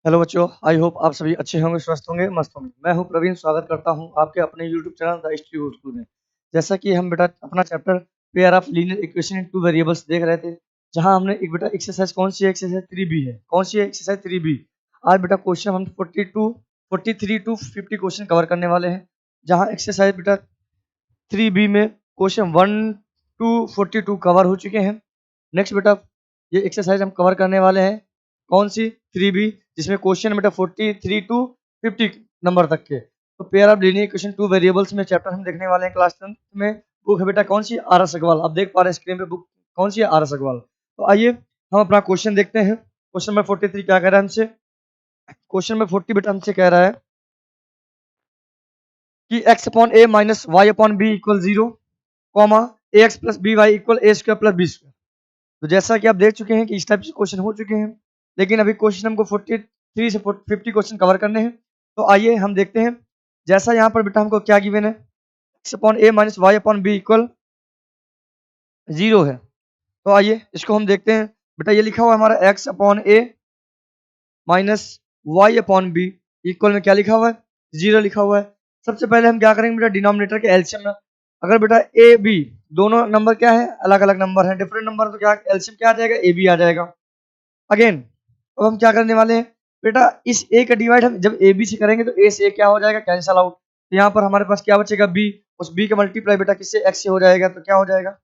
Hello बच्चों, I hope आप सभी अच्छे होंगे, स्वस्थ होंगे, मस्त होंगे। मैं हूं प्रवीण, स्वागत करता हूं आपके अपने YouTube channel the history of school में। जैसा कि हम बेटा अपना chapter pair of linear equation in two variables देख रहे थे, जहां हमने एक बेटा एक्सरसाइज कौन सी है, एक्सरसाइज 3B है। कौन सी है? Exercise 3B। आज बेटा क्वेश्चन हम 43 टू 50 क्वेश्चन कवर करने वाले हैं, जहाँ एक्सरसाइज बेटा 3B में क्वेश्चन 1 टू 42 कवर हो चुके हैं। नेक्स्ट बेटा ये एक्सरसाइज हम कवर करने वाले हैं कौन सी? 3B, जिसमें क्वेश्चन बेटा 43 टू 50 नंबर तक के। तो pair of linear equation two variables में चैप्टर हम देखने वाले हैं क्लास 10 में। बुक है बेटा कौन सी? Are S Agarwal. आप देख पा रहे हैं स्क्रीन पे बुक कौन सी है? R S Agarwal. तो आइए हम अपना क्वेश्चन देखते हैं। क्वेश्चन नंबर 43 क्या कह रहा है हमसे? क्वेश्चन नंबर 40 बेटा हमसे कह रहा है कि x upon a minus Y upon B equal 0, comma A x plus B Y equal A square plus B square. तो जैसा कि आप देख चुके हैं कि इस टाइप से क्वेश्चन हो चुके हैं, लेकिन अभी क्वेश्चन हमको 43 से 50 क्वेश्चन कवर करने हैं। तो आइए हम देखते हैं। जैसा यहाँ पर बेटा हमको क्या गिवन है, x upon a minus Y upon B equal 0 है। तो आइए इसको हम देखते हैं। बेटा ये लिखा हुआ है हमारा x upon a minus Y upon B equal में क्या लिखा हुआ है? 0 लिखा हुआ है। सबसे पहले हम क्या करेंगे बेटा, डिनोमिनेटर के एलसीएम में। अगर बेटा ए बी दोनों नंबर क्या है, अलग अलग नंबर है, डिफरेंट नंबर, तो क्या एलसीएम क्या आ जाएगा? ए बी आ जाएगा। अगेन अब हम क्या करने वाले हैं बेटा, इस ए का डिवाइड हम जब ए बी से करेंगे तो ए से ए क्या हो जाएगा? Cancel out. तो यहाँ पर हमारे पास क्या बचेगा? बी। उस बी का मल्टीप्लाई बेटा किससे? एक्स से हो जाएगा, तो क्या हो जाएगा?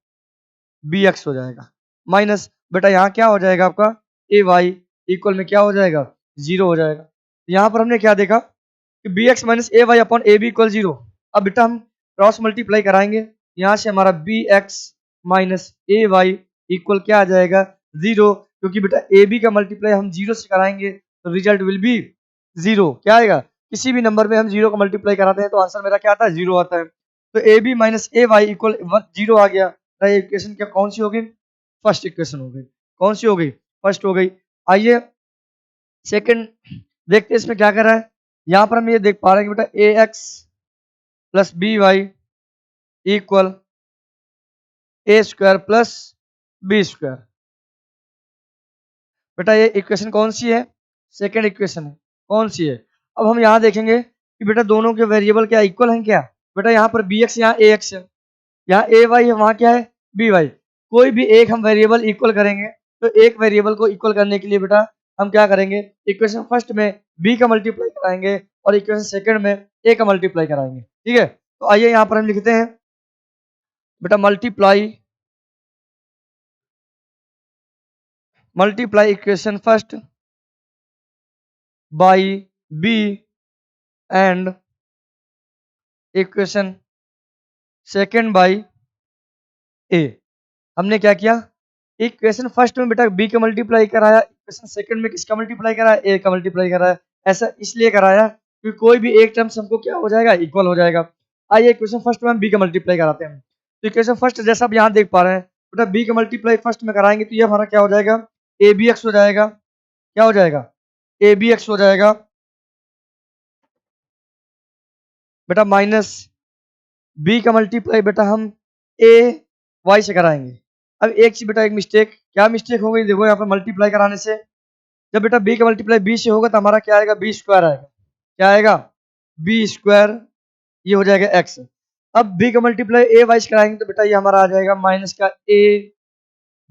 बी एक्स हो जाएगा। माइनस बेटा यहाँ क्या हो जाएगा आपका? ए वाई इक्वल में क्या हो जाएगा? 0 हो जाएगा। तो यहाँ पर हमने क्या देखा कि B x minus A Y upon A B equal 0। अब बेटा हम क्रॉस मल्टीप्लाई कराएंगे, यहाँ से हमारा बी एक्स माइनस ए वाई इक्वल क्या आ जाएगा? 0, क्योंकि बेटा ए बी का मल्टीप्लाई हम 0 से कराएंगे तो रिजल्ट विल बी 0। क्या आएगा? किसी भी नंबर में हम 0 का मल्टीप्लाई कराते हैं तो आंसर मेरा क्या आता है? 0 आता है। तो A B minus A Y equal 0 आ गया। ये इक्वेशन क्या कौन सी हो गई? फर्स्ट इक्वेशन हो गई। कौन सी हो गई? फर्स्ट हो गई। आइए सेकंड देखते हैं इसमें क्या कर रहा है। यहाँ पर हम ये देख पा रहे हैं कि बेटा a x plus B Y equal A square plus B square. बेटा ये इक्वेशन कौन सी है? सेकंड इक्वेशन है। कौन सी है? अब हम यहाँ देखेंगे कि बेटा दोनों के वेरिएबल क्या इक्वल हैं क्या? बेटा यहाँ पर बी एक्स, यहाँ ए एक्स है, यहाँ ए वाई है, वहाँ क्या है? B Y. कोई भी एक हम वेरिएबल इक्वल करेंगे तो एक वेरिएबल को इक्वल करने के लिए बेटा हम क्या करेंगे? इक्वेशन फर्स्ट में बी का मल्टीप्लाई कराएंगे और इक्वेशन सेकंड में ए का मल्टीप्लाई कराएंगे। ठीक है, तो आइए यहाँ पर हम लिखते हैं बेटा multiply equation first by b and equation second by a. हमने क्या किया? इक्वेशन फर्स्ट में बेटा बी का मल्टीप्लाई कराया, इक्वेशन सेकंड में किसका मल्टीप्लाई कराया? ए का मल्टीप्लाई कराया। ऐसा इसलिए कराया क्योंकि कोई भी एक टर्म्स हमको क्या हो जाएगा? इक्वल हो जाएगा। आइए इक्वेशन फर्स्ट में हम बी का मल्टीप्लाई कराते हैं। तो इक्वेशन फर्स्ट जैसा आप यहाँ देख पा रहे हैं बेटा, बी का मल्टीप्लाई फर्स्ट में कराएंगे तो ये हमारा क्या हो जाएगा? ए बी एक्स हो जाएगा। क्या हो जाएगा? ए बी एक्स हो जाएगा बेटा, माइनस बी का मल्टीप्लाई बेटा हम ए वाई से कराएंगे। अब एक चीज बेटा, एक मिस्टेक, क्या मिस्टेक हो गई? देखो यहाँ पर मल्टीप्लाई कराने से जब बेटा बी का मल्टीप्लाई बी से होगा तो हमारा क्या आएगा? बी स्क्वायर आएगा। क्या आएगा? B square. ये हो जाएगा एक्स। अब बी का मल्टीप्लाई ए वाई से कराएंगे तो बेटा ये हमारा आ जाएगा माइनस का ए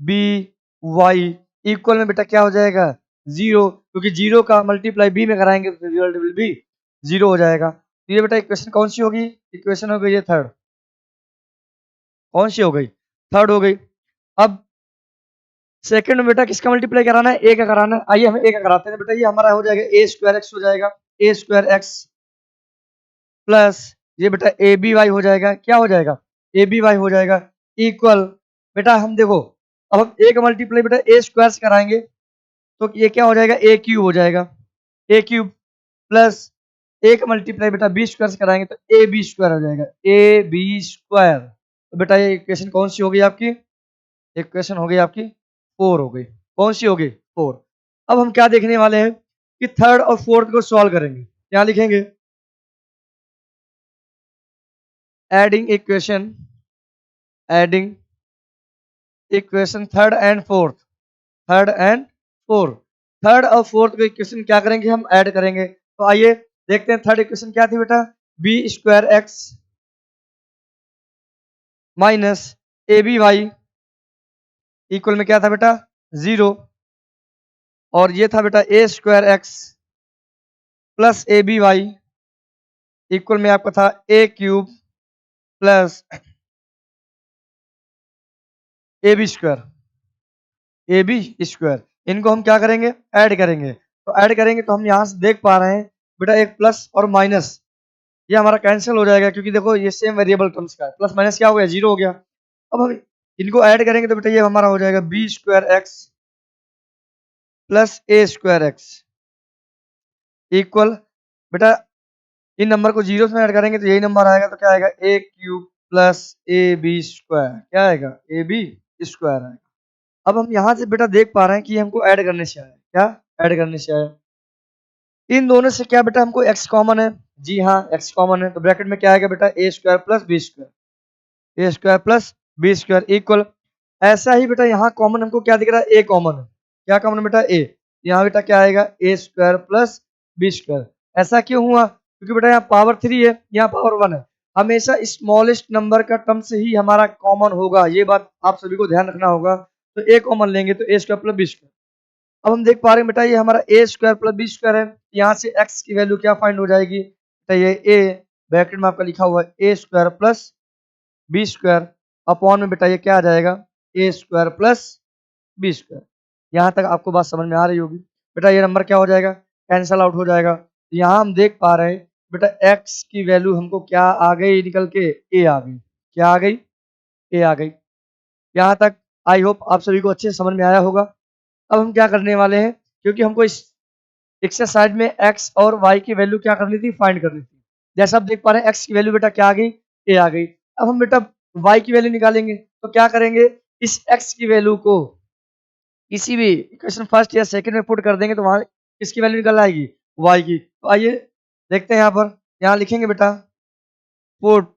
बी वाई इक्वल में बेटा क्या हो जाएगा? 0, क्योंकि 0 का मल्टीप्लाई बी में कराएंगे तो रिजल्ट विल बी 0 हो जाएगा। तो ये बेटा इक्वेशन कौन सी होगी? इक्वेशन हो गई ये थर्ड। कौन सी हो गई? थर्ड हो गई। अब सेकंड में बेटा किसका मल्टीप्लाई कराना है? ए का कराना है। आइए हम ए का कराते हैं। बेटा ये हमारा हो जाएगा ए स्क्वायर एक्स हो जाएगा, ए स्क्वायर एक्स प्लस ये बेटा ए बी वाई हो जाएगा। क्या हो जाएगा? ए बी वाई हो जाएगा इक्वल बेटा हम देखो, अब हम ए का मल्टीप्लाई बेटा ए स्क्वायर से कराएंगे तो ये क्या हो जाएगा? ए क्यूब हो जाएगा। ए क्यूब प्लस ए का मल्टीप्लाई बेटा बी स्क्वायर से कराएंगे तो ए बी स्क्वायर हो जाएगा, ए बी स्क्वायर। तो बेटा ये इक्वेशन कौन सी हो गई आपकी? इक्वेशन हो गई आपकी 4 हो गई। कौन सी हो गई? 4। अब हम क्या देखने वाले हैं कि थर्ड और फोर्थ को सॉल्व करेंगे। क्या लिखेंगे? Adding adding equation third and fourth. Third and fourth. Third और फोर्थ को इक्वेशन क्या करेंगे, हम ऐड करेंगे। तो आइए देखते हैं थर्ड इक्वेशन क्या थी बेटा, बी स्क्वायर एक्स माइनस ए बी वाई इक्वल में क्या था बेटा 0, और ये था बेटा a square x plus a b Y equal में आपका था a cube plus a B square, a B square. इनको हम क्या करेंगे, ऐड करेंगे। तो ऐड करेंगे तो हम यहाँ से देख पा रहे हैं बेटा एक प्लस और माइनस ये हमारा कैंसिल हो जाएगा, क्योंकि देखो ये सेम वेरिएबल टर्म्स का है, प्लस माइनस क्या हो गया 0 हो गया। अब हम इनको ऐड करेंगे तो बेटा ये हमारा हो जाएगा B square x plus a square x equal बेटा इन नंबर को 0 में ऐड करेंगे तो यही नंबर आएगा, तो क्या आएगा a cube plus a B square, क्या आएगा ए बी स्क्वायर आएगा। अब हम यहाँ से बेटा देख पा रहे हैं कि हमको ऐड करने से आया, क्या ऐड करने से आया, इन दोनों से क्या बेटा हमको x कॉमन है, जी हाँ x कॉमन है, तो ब्रैकेट में क्या आएगा बेटा a square plus B square, a square plus B square equal, ऐसा ही बेटा यहाँ कॉमन हमको क्या दिख रहा है, ए कॉमन है, क्या कॉमन है बेटा ए, यहाँ बेटा क्या आएगा ए स्क्वायर प्लस बी स्क्वायर। ऐसा क्यों हुआ, क्योंकि बेटा यहाँ पावर 3 है, यहाँ पावर 1 है, हमेशा स्मॉलेस्ट नंबर का टर्म से ही हमारा कॉमन होगा, ये बात आप सभी को ध्यान रखना होगा। तो ए कॉमन लेंगे तो ए स्क्वायर प्लस बी स्क्वायर। अब हम देख पा रहे हैं बेटा ये हमारा ए स्क्वायर प्लस बी स्क्वायर है, यहाँ से x की वैल्यू क्या फाइंड हो जाएगी बेटा, ये a ब्रैकेट में आपका लिखा हुआ है a square plus B square upon में बेटा ये क्या आ जाएगा a square plus B square. यहाँ तक आपको बात समझ में आ रही होगी। बेटा ये नंबर क्या हो जाएगा, कैंसल आउट हो जाएगा। यहाँ हम देख पा रहे हैं बेटा x की वैल्यू हमको क्या आ गई निकल के, a आ गई, क्या आ गई, a आ गई। यहाँ तक आई होप आप सभी को अच्छे से समझ में आया होगा। अब हम क्या करने वाले हैं, क्योंकि हमको इस एक्सरसाइज में x और y की वैल्यू क्या करनी थी, फाइंड करनी थी। जैसा आप देख पा रहे हैं x की वैल्यू बेटा क्या आ गई, a आ गई। अब हम बेटा y की वैल्यू निकालेंगे, तो क्या करेंगे, इस x की वैल्यू को किसी भी इक्वेशन फर्स्ट या सेकंड में पुट कर देंगे तो वहां किसकी वैल्यू निकल आएगी, y की। तो आइए देखते हैं यहाँ पर, यहाँ लिखेंगे बेटा put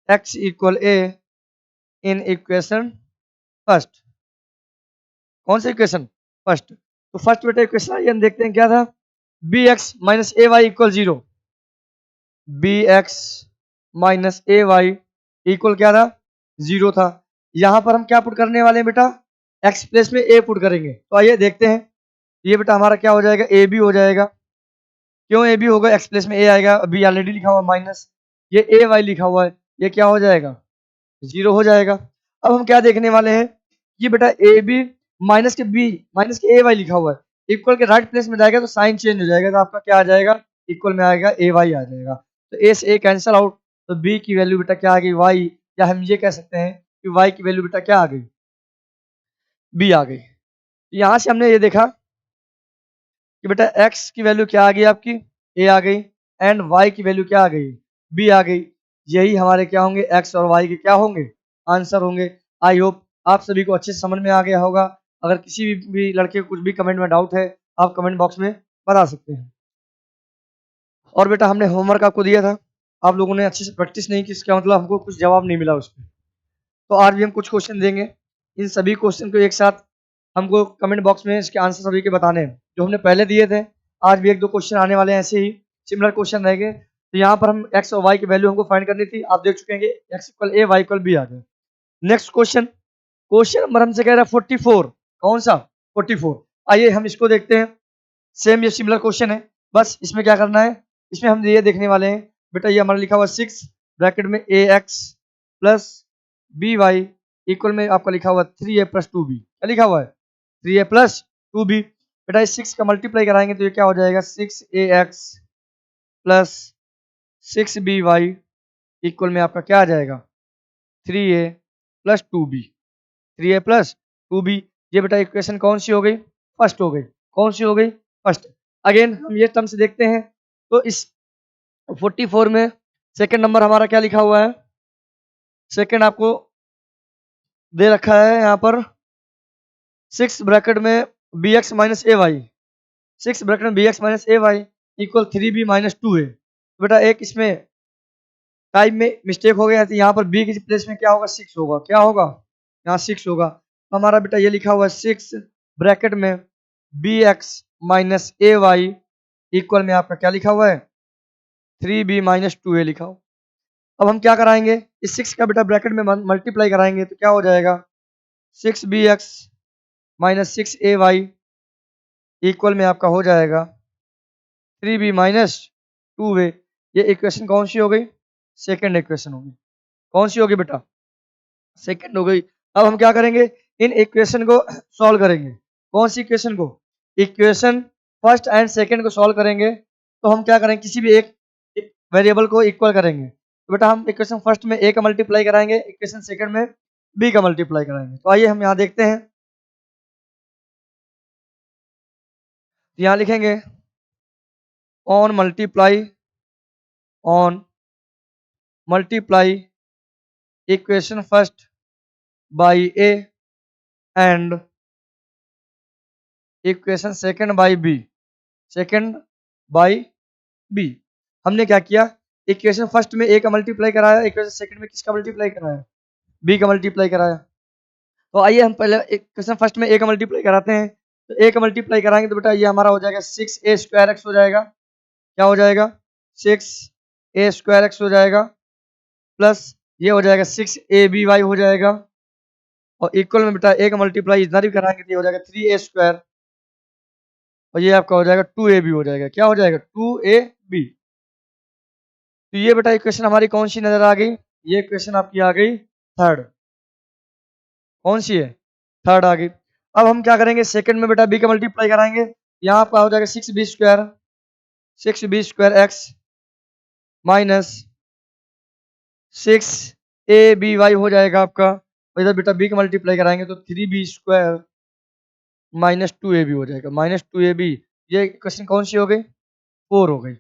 x equal a in equation first, कौन सा इक्वेशन फर्स्ट, तो फर्स्ट बेटा इक्वेशन आइए हम देखते हैं क्या था, बी एक्स माइनस ए Y equal 0, b x minus ए वाई इक्वल क्या था 0 था। यहाँ पर हम क्या पुट करने वाले हैं बेटा, एक्स प्लेस में ए पुट करेंगे। तो आइए देखते हैं, ये बेटा हमारा क्या हो जाएगा, ए बी हो जाएगा। क्यों ए बी होगा, एक्स प्लेस में ए आएगा, बी ऑलरेडी लिखा हुआ माइनस, ये ए वाई लिखा हुआ है, ये क्या हो जाएगा 0 हो जाएगा। अब हम क्या देखने वाले हैं, ये बेटा ए बी माइनस के बी माइनस के ए वाई लिखा हुआ है, इक्वल के राइट प्लेस में जाएगा तो साइन चेंज हो जाएगा, तो आपका क्या आ जाएगा, इक्वल में आएगा ए वाई आ जाएगा। तो ए से ए कैंसल आउट, तो बी की वैल्यू बेटा क्या आ गई वाई, या हम ये कह सकते हैं कि वाई की वैल्यू बेटा क्या आ गई, बी आ गई। यहाँ से हमने ये देखा कि बेटा एक्स की वैल्यू क्या आ गई आपकी, ए आ गई, एंड वाई की वैल्यू क्या आ गई, बी आ गई। यही हमारे क्या होंगे, एक्स और वाई के क्या होंगे, आंसर होंगे। आई होप आप सभी को अच्छे से समझ में आ गया होगा। अगर किसी भी लड़के को कुछ भी कमेंट में डाउट है, आप कमेंट बॉक्स में बता सकते हैं। और बेटा हमने होमवर्क आपको दिया था, आप लोगों ने अच्छे से प्रैक्टिस नहीं की, इसका मतलब हमको कुछ जवाब नहीं मिला उस पर। तो आज भी हम कुछ क्वेश्चन देंगे, इन सभी क्वेश्चन को एक साथ हमको कमेंट बॉक्स में इसके आंसर सभी के बताने हैं, जो हमने पहले दिए थे। आज भी एक दो क्वेश्चन आने वाले हैं, ऐसे ही सिमिलर क्वेश्चन रहेंगे। तो यहाँ पर हम एक्स और वाई की वैल्यू हमको फाइंड करनी थी, आप देख चुके हैं कि एक्स इक्वल ए वाई इक्वल बी आ गए। नेक्स्ट क्वेश्चन, क्वेश्चन नंबर हमसे कह रहा है 44, कौन सा 44। आइए हम इसको देखते हैं, सेम ये सिमिलर क्वेश्चन है, बस इसमें क्या करना है, इसमें हम ये देखने वाले हैं बेटा ये हमारा लिखा हुआ 6 ब्रैकेट में a x plus B Y equal में आपका लिखा हुआ 3a प्लस 2b, क्या लिखा हुआ है 3a प्लस 2b। बेटा इस 6 का मल्टीप्लाई कराएंगे तो ये क्या हो जाएगा 6ax प्लस 6by इक्वल में आपका क्या आ जाएगा 3a plus 2b, 3a plus 2b। ये बेटा इक्वेशन कौन सी हो गई, फर्स्ट हो गई, कौन सी हो गई, फर्स्ट। अगेन हम ये टर्म्स देखते हैं, तो इस 44 में सेकंड नंबर हमारा क्या लिखा हुआ है, सेकंड आपको दे रखा है यहाँ पर 6 ब्रैकेट में बी एक्स माइनस ए वाई, 6 ब्रैकेट में बी एक्स माइनस ए वाई इक्वल 3b माइनस 2 है। तो बेटा एक इसमें टाइप में मिस्टेक हो गया, तो यहाँ पर बी की प्लेस में क्या होगा 6 होगा, क्या होगा यहाँ 6 होगा। तो हमारा बेटा ये लिखा हुआ है 6 ब्रैकेट में बी एक्स माइनस ए वाई इक्वल में आपका क्या लिखा हुआ है 3b माइनस 2a लिखा हो। अब हम क्या कराएंगे, इस 6 का बेटा ब्रैकेट में मल्टीप्लाई कराएंगे तो क्या हो जाएगा 6bx माइनस 6ay इक्वल में आपका हो जाएगा 3b माइनस 2a। ये इक्वेशन कौन सी हो गई, सेकेंड इक्वेशन होगी। कौन सी होगी बेटा, सेकेंड हो गई। अब हम क्या करेंगे, इन इक्वेशन को सॉल्व करेंगे। कौन सी इक्वेशन को, इक्वेशन फर्स्ट एंड सेकेंड को सॉल्व करेंगे। तो हम क्या करेंगे, किसी भी एक वेरिएबल को इक्वल करेंगे। तो बेटा हम इक्वेशन फर्स्ट में a का मल्टीप्लाई कराएंगे, इक्वेशन सेकंड में b का मल्टीप्लाई कराएंगे। तो आइए हम यहाँ देखते हैं, यहाँ लिखेंगे on multiply equation first by a and equation second by b, second by b। हमने क्या किया, इक्वेशन फर्स्ट में a का मल्टीप्लाई कराया, इक्वेशन सेकंड में किसका मल्टीप्लाई कराया, b का मल्टीप्लाई कराया। तो आइए हम पहले इक्वेशन फर्स्ट में a का मल्टीप्लाई कराते हैं। तो a का मल्टीप्लाई कराएंगे तो बेटा ये हमारा हो जाएगा 6a² x हो जाएगा, क्या हो जाएगा 6a² x हो जाएगा, प्लस ये हो जाएगा 6aby हो जाएगा, और इक्वल में बेटा a का मल्टीप्लाई इधर भी कराएंगे तो ये हो जाएगा 3a², और ये आपका हो जाएगा 2ab हो जाएगा, क्या हो जाएगा 2ab। तो ये बेटा इक्वेशन हमारी कौन सी नजर आ गई, ये इक्वेशन आपकी आ गई थर्ड। कौन सी है, थर्ड आ गई। अब हम क्या करेंगे, सेकंड में बेटा b का मल्टीप्लाई कराएंगे, यहाँ आपका हो जाएगा 6b² x माइनस 6aby हो जाएगा आपका, और इधर बेटा b का मल्टीप्लाई कराएंगे तो 3b² माइनस 2ab हो जाएगा, माइनस 2ab। ये इक्वेशन कौन सी हो गई, 4 हो गई।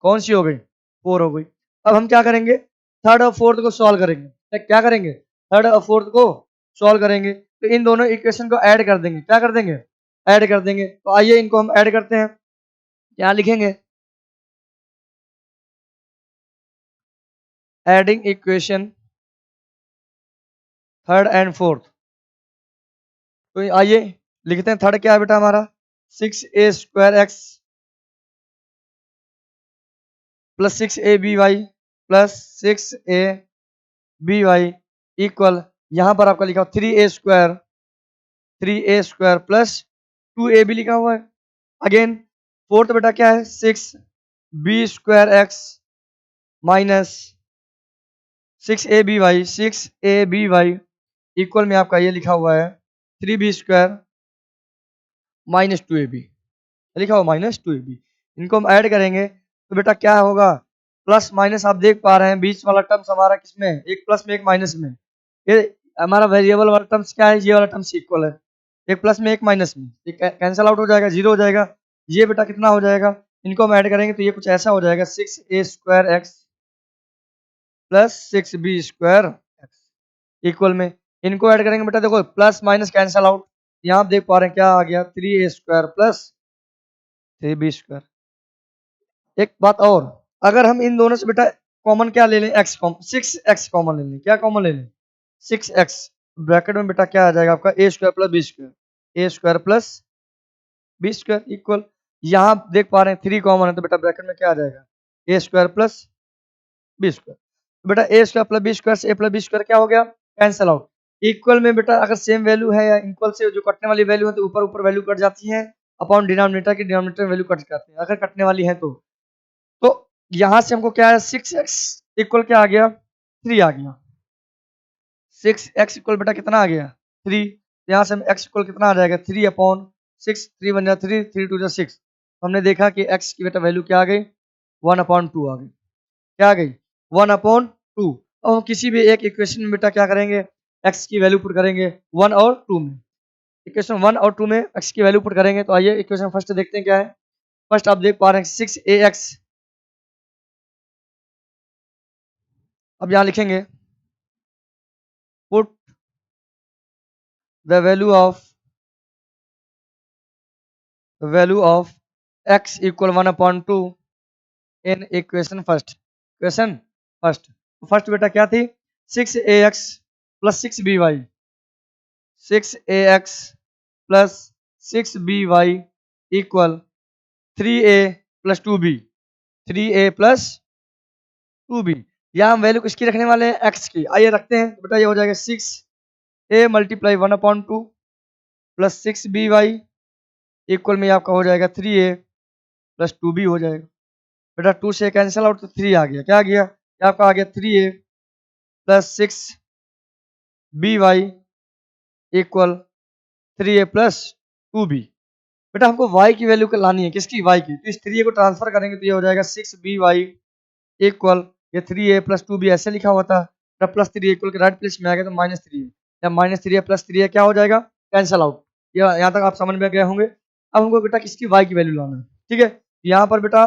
कौन सी हो गई, 4 हो गई। अब हम क्या करेंगे, थर्ड और फोर्थ को सॉल्व करेंगे। क्या करेंगे, थर्ड और फोर्थ को सॉल्व करेंगे। तो इन दोनों इक्वेशन को ऐड कर देंगे, क्या कर देंगे, ऐड कर देंगे। तो आइए इनको हम ऐड करते हैं, यहाँ लिखेंगे adding equation third and fourth. तो आइए लिखते हैं, थर्ड क्या है बेटा हमारा 6a² x plus 6aby plus 6aby equal, यहाँ पर आपका लिखा 3a² प्लस 2ab लिखा हुआ है। अगेन फोर्थ बेटा क्या है 6b² x minus 6aby equal में आपका ये लिखा हुआ है 3b² माइनस 2ab, लिखा हुआ माइनस 2ab। इनको हम ऐड करेंगे तो बेटा क्या होगा, प्लस माइनस आप देख पा रहे हैं बीच वाला टर्म्स हमारा किसमें, एक प्लस में एक माइनस में। ये हमारा वेरिएबल वाला टर्म्स क्या है, ये वाला टर्म्स इक्वल है, एक प्लस में एक माइनस में, ये कैंसिल आउट हो जाएगा, जीरो हो जाएगा। ये बेटा कितना हो जाएगा, इनको हम ऐड करेंगे तो ये कुछ ऐसा हो जाएगा 6a² x plus 6b² x equal में, इनको ऐड करेंगे बेटा देखो प्लस माइनस कैंसिल आउट, यहाँ आप देख पा रहे हैं क्या आ गया 3a² प्लस 3b²। एक बात और, अगर हम इन दोनों से बेटा कॉमन क्या ले लें, x कॉमन, 6x कॉमन ले लें, क्या कॉमन ले लें 6x, ब्रैकेट में बेटा क्या आ जाएगा आपका a² plus b² plus b² equal, यहाँ आप देख पा रहे हैं 3 कॉमन है तो बेटा ब्रैकेट में क्या आ जाएगा a² प्लस b²। बेटा a² प्लस b² से a प्लस b² क्या हो गया, कैंसिल आउट। इक्वल में बेटा अगर सेम वैल्यू है या इक्वल से जो कटने वाली वैल्यू है तो ऊपर ऊपर वैल्यू कट जाती है, अपॉन डिनोमिनेटर की डिनोमिनेटर वैल्यू कट जाती है अगर कटने वाली है तो यहां से हमको क्या है 6x इक्वल क्या आ गया 3 आ गया, 6x इक्वल बेटा कितना आ गया 3, यहाँ से हम x इक्वल कितना आ जाएगा 3/6, 3 बन जाए 3, 3 2 6। हमने देखा कि x की बेटा वैल्यू क्या आ गई 1/2 आ गई, क्या आ गई 1/2। अब हम किसी भी एक इक्वेशन में बेटा क्या करेंगे, x की वैल्यू पुट करेंगे 1 और 2 में, इक्वेशन 1 और 2 में x की वैल्यू पुट करेंगे। तो आइए इक्वेशन फर्स्ट देखते हैं क्या है। फर्स्ट आप देख पा रहे हैं 6ax, अब यहां लिखेंगे put the value of x equal 1/2 in equation first, equation first. First बेटा क्या थी 6ax plus 6by, 6ax plus 6by equal 3a plus 2b, 3a plus 2b। यहाँ हम वैल्यू किसकी रखने वाले हैं, x की। आइए रखते हैं, तो बेटा ये हो जाएगा 6a multiply 1/2 plus 6by equal में आपका हो जाएगा 3a प्लस 2b हो जाएगा। बेटा 2 से कैंसिल आउट तो 3 आ गया, क्या आ गया, क्या आपका आ गया 3a plus 6by equal 3a plus 2b। बेटा हमको y की वैल्यू लानी है, किसकी, y की। तो इस 3a को ट्रांसफर करेंगे तो ये हो जाएगा 6by इक्वल ये 3a प्लस 2b ऐसे लिखा हुआ था, जब प्लस 3 इक्वल के राइट प्लेस में आ गया तो -3 या -3 प्लस 3 क्या हो जाएगा, कैंसिल आउट। ये यहाँ तक आप समझ में गए होंगे। अब हमको बेटा किसकी y की वैल्यू लाना है, ठीक है। यहाँ पर बेटा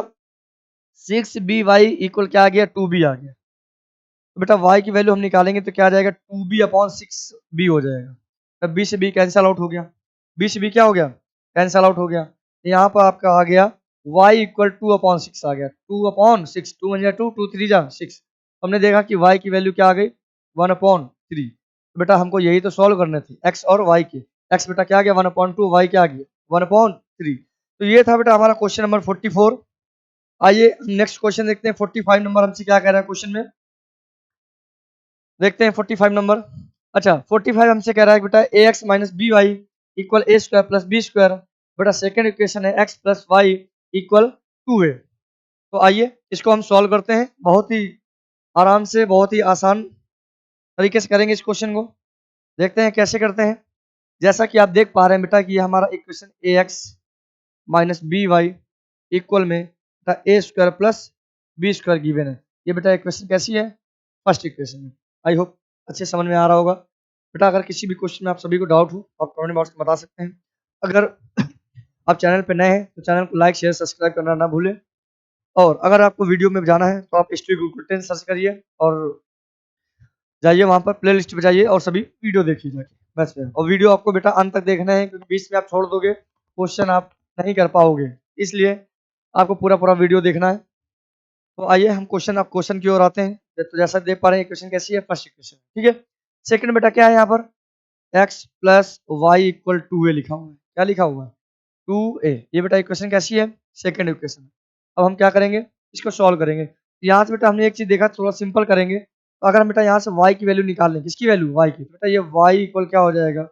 6by इक्वल क्या आ गया, 2b आ गया। तो बेटा y की वैल्यू हम निकालेंगे तो क्या आ जाएगा, 2b अपॉन 6b हो जाएगा। तब b से b कैंसिल आउट हो गया, b से b क्या हो गया, कैंसिल आउट हो गया। तो यहाँ पर आपका आ गया y इक्वल 2/6 आ गया, 2/6, 2 1 2, 2 3 जा 6। हमने देखा कि y की वैल्यू क्या आ गई, 1/3। तो बेटा हमको यही तो सॉल्व करने थे, x और y के। x बेटा क्या आ गया 1/2, y क्या आ गया 1/3। तो ये था बेटा हमारा क्वेश्चन नंबर 44। आइए नेक्स्ट क्वेश्चन देखते हैं। 45 नंबर हमसे क्या कह रहा है क्वेश्चन में, देखते हैं 45 नंबर। अच्छा 45 हमसे कह रहा है बेटा ax minus b Y equal ए स्क्वायर प्लस बी स्क्वायर। बेटा सेकेंड इक्वेशन है x plus y equal 2a। तो आइए इसको हम सॉल्व करते हैं, बहुत ही आराम से, बहुत ही आसान तरीके से करेंगे इस क्वेश्चन को। देखते हैं कैसे करते हैं। जैसा कि आप देख पा रहे हैं बेटा कि ये हमारा equation ax minus b Y equal में बेटा a square plus B square given है। ये बेटा इक्वेशन कैसी है, फर्स्ट इक्वेशन है। आई होप अच्छे समझ में आ रहा होगा। बेटा अगर किसी भी क्वेश्चन में आप सभी को डाउट हो तो आप कमेंट बॉक्स में बता सकते हैं। अगर आप चैनल पर नए हैं तो चैनल को लाइक शेयर सब्सक्राइब करना ना भूलें। और अगर आपको वीडियो में जाना है तो आप हिस्ट्री गूगल 10 सर्च करिए और जाइए वहाँ पर प्ले लिस्ट पे जाइए और सभी वीडियो देखिए जाके, बस है। और वीडियो आपको बेटा अंत तक देखना है, क्योंकि बीच में आप छोड़ दोगे क्वेश्चन आप नहीं कर पाओगे, इसलिए आपको पूरा पूरा वीडियो देखना है। तो आइए हम क्वेश्चन की ओर आते हैं। तो जैसा देख पा रहे हैं क्वेश्चन कैसी है, फर्स्ट इक्वेशन, ठीक है। सेकंड बेटा क्या है, यहाँ पर x plus y equal 2a लिखा हुआ है। क्या लिखा हुआ है, 2a। ये बेटा इक्वेशन कैसी है, सेकंड इक्वेशन। अब हम क्या करेंगे, इसको सॉल्व करेंगे। यहाँ से बेटा हमने एक चीज देखा, थोड़ा सिंपल करेंगे। तो अगर हम बेटा यहाँ से y की वैल्यू निकाल लें, किसकी वैल्यू, y की, तो बेटा ये y इक्वल क्या हो जाएगा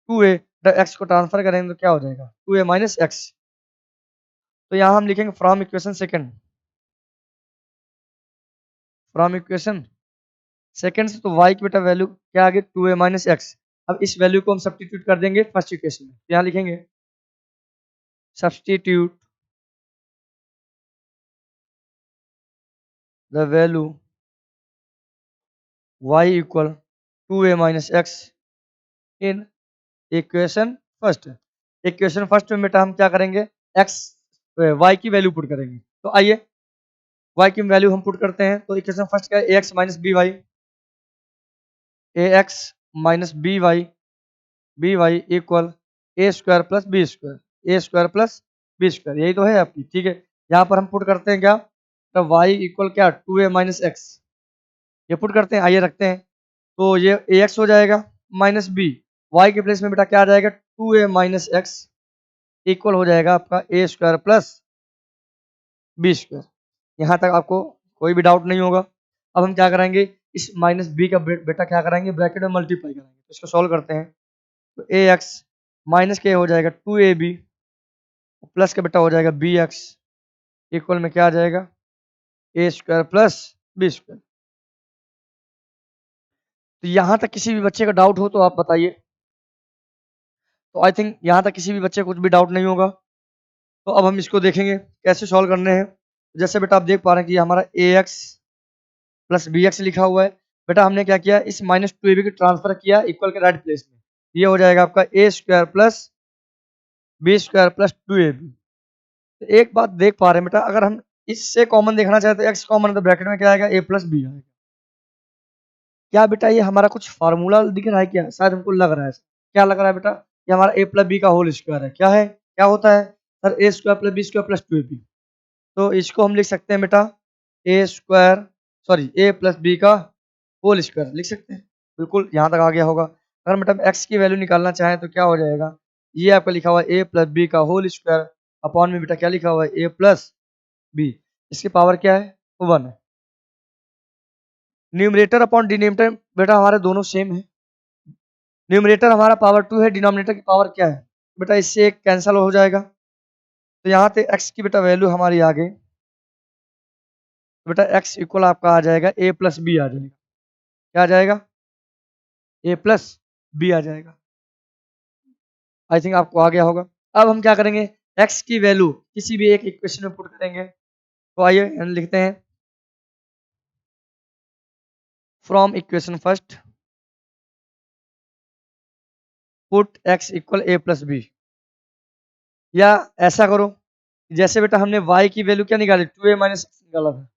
2a। बेटा x को ट्रांसफर करेंगे तो क्या हो जाएगा 2a माइनस x। तो यहाँ हम लिखेंगे from equation second, from equation second से। तो y की बेटा वैल्यू क्या आ गई 2a माइनस x। अब इस वैल्यू को हम सब्स्टिट्यूट कर देंगे फर्स्ट इक्वेशन में। यहाँ लिखेंगे substitute the value y equal 2a minus x in equation first. Equation first में बेटा हम क्या करेंगे, x y की वैल्यू पुट करेंगे। तो आइए y की वैल्यू हम पुट करते हैं। तो इक्वेशन फर्स्ट क्या है, ax minus b y, ax minus b Y equal A square plus B square, a square plus B square, यही तो है आपकी, ठीक है। यहाँ पर हम पुट करते हैं क्या, तो y इक्वल क्या 2a माइनस एक्स, ये पुट करते हैं। आइए रखते हैं, तो ये ax हो जाएगा माइनस बी, वाई के प्लेस में बेटा क्या आ जाएगा 2a माइनस एक्स इक्वल हो जाएगा आपका a square plus B square. यहाँ तक आपको कोई भी डाउट नहीं होगा। अब हम क्या करेंगे, इस माइनस बी का बेटा क्या करेंगे, ब्रैकेट में मल्टीप्लाई करेंगे। तो इसको सॉल्व करते हैं। तो ए एक्स माइनस के हो जाएगा 2ab प्लस का बेटा हो जाएगा बी एक्स इक्वल में क्या आ जाएगा a square plus B square. तो यहाँ तक किसी भी बच्चे का डाउट हो तो आप बताइए। तो आई थिंक यहाँ तक किसी भी बच्चे को कुछ भी डाउट नहीं होगा। तो अब हम इसको देखेंगे कैसे सॉल्व करने हैं। जैसे बेटा आप देख पा रहे हैं कि हमारा ए एक्स प्लस बी एक्स लिखा हुआ है। बेटा हमने क्या किया, इस माइनस 2ab को ट्रांसफर किया इक्वल के राइट प्लेस में। ये हो जाएगा आपका a square plus B square plus 2ab। तो एक बात देख पा रहे हैं बेटा, अगर हम इससे कॉमन देखना चाहते हैं, एक्स कॉमन है तो ब्रैकेट में क्या आएगा ए प्लस बी आएगा। क्या बेटा ये हमारा कुछ फार्मूला दिख रहा है क्या, शायद हमको लग रहा है। क्या लग रहा है बेटा, ये हमारा ए प्लस बी का होल स्क्वायर है। क्या है, क्या होता है sir, a square plus B square plus 2ab। तो इसको हम लिख सकते हैं बेटा a square, sorry a plus b का होल स्क्वायर लिख सकते हैं। बिल्कुल यहाँ तक आ गया होगा। अगर मतलब एक्स की वैल्यू निकालना चाहें तो क्या हो जाएगा, ये आपका लिखा हुआ ए प्लस बी का होल स्क्वायर अपॉन में बेटा क्या लिखा हुआ है, ए प्लस बी, इसकी पावर क्या है, 1 है। न्यूमरेटर अपॉन डिनोमिनेटर बेटा हमारे दोनों सेम है। न्यूमरेटर हमारा पावर 2 है, डिनोमिनेटर की पावर क्या है बेटा, इससे एक कैंसिल हो जाएगा, तो यहाँ पे x की बेटा वैल्यू हमारी आ गई, तो बेटा x इक्वल आपका आ जाएगा a प्लस बी आ जाएगा, क्या आ जाएगा, a प्लस बी आ जाएगा। आई थिंक आपको आ गया होगा। अब हम क्या करेंगे, x की वैल्यू किसी भी एक इक्वेशन में पुट करेंगे, तो आइए हम लिखते हैं from equation first put x equal a plus B, या ऐसा करो जैसे बेटा हमने y की वैल्यू क्या निकाली, 2a माइनस x निकाला था,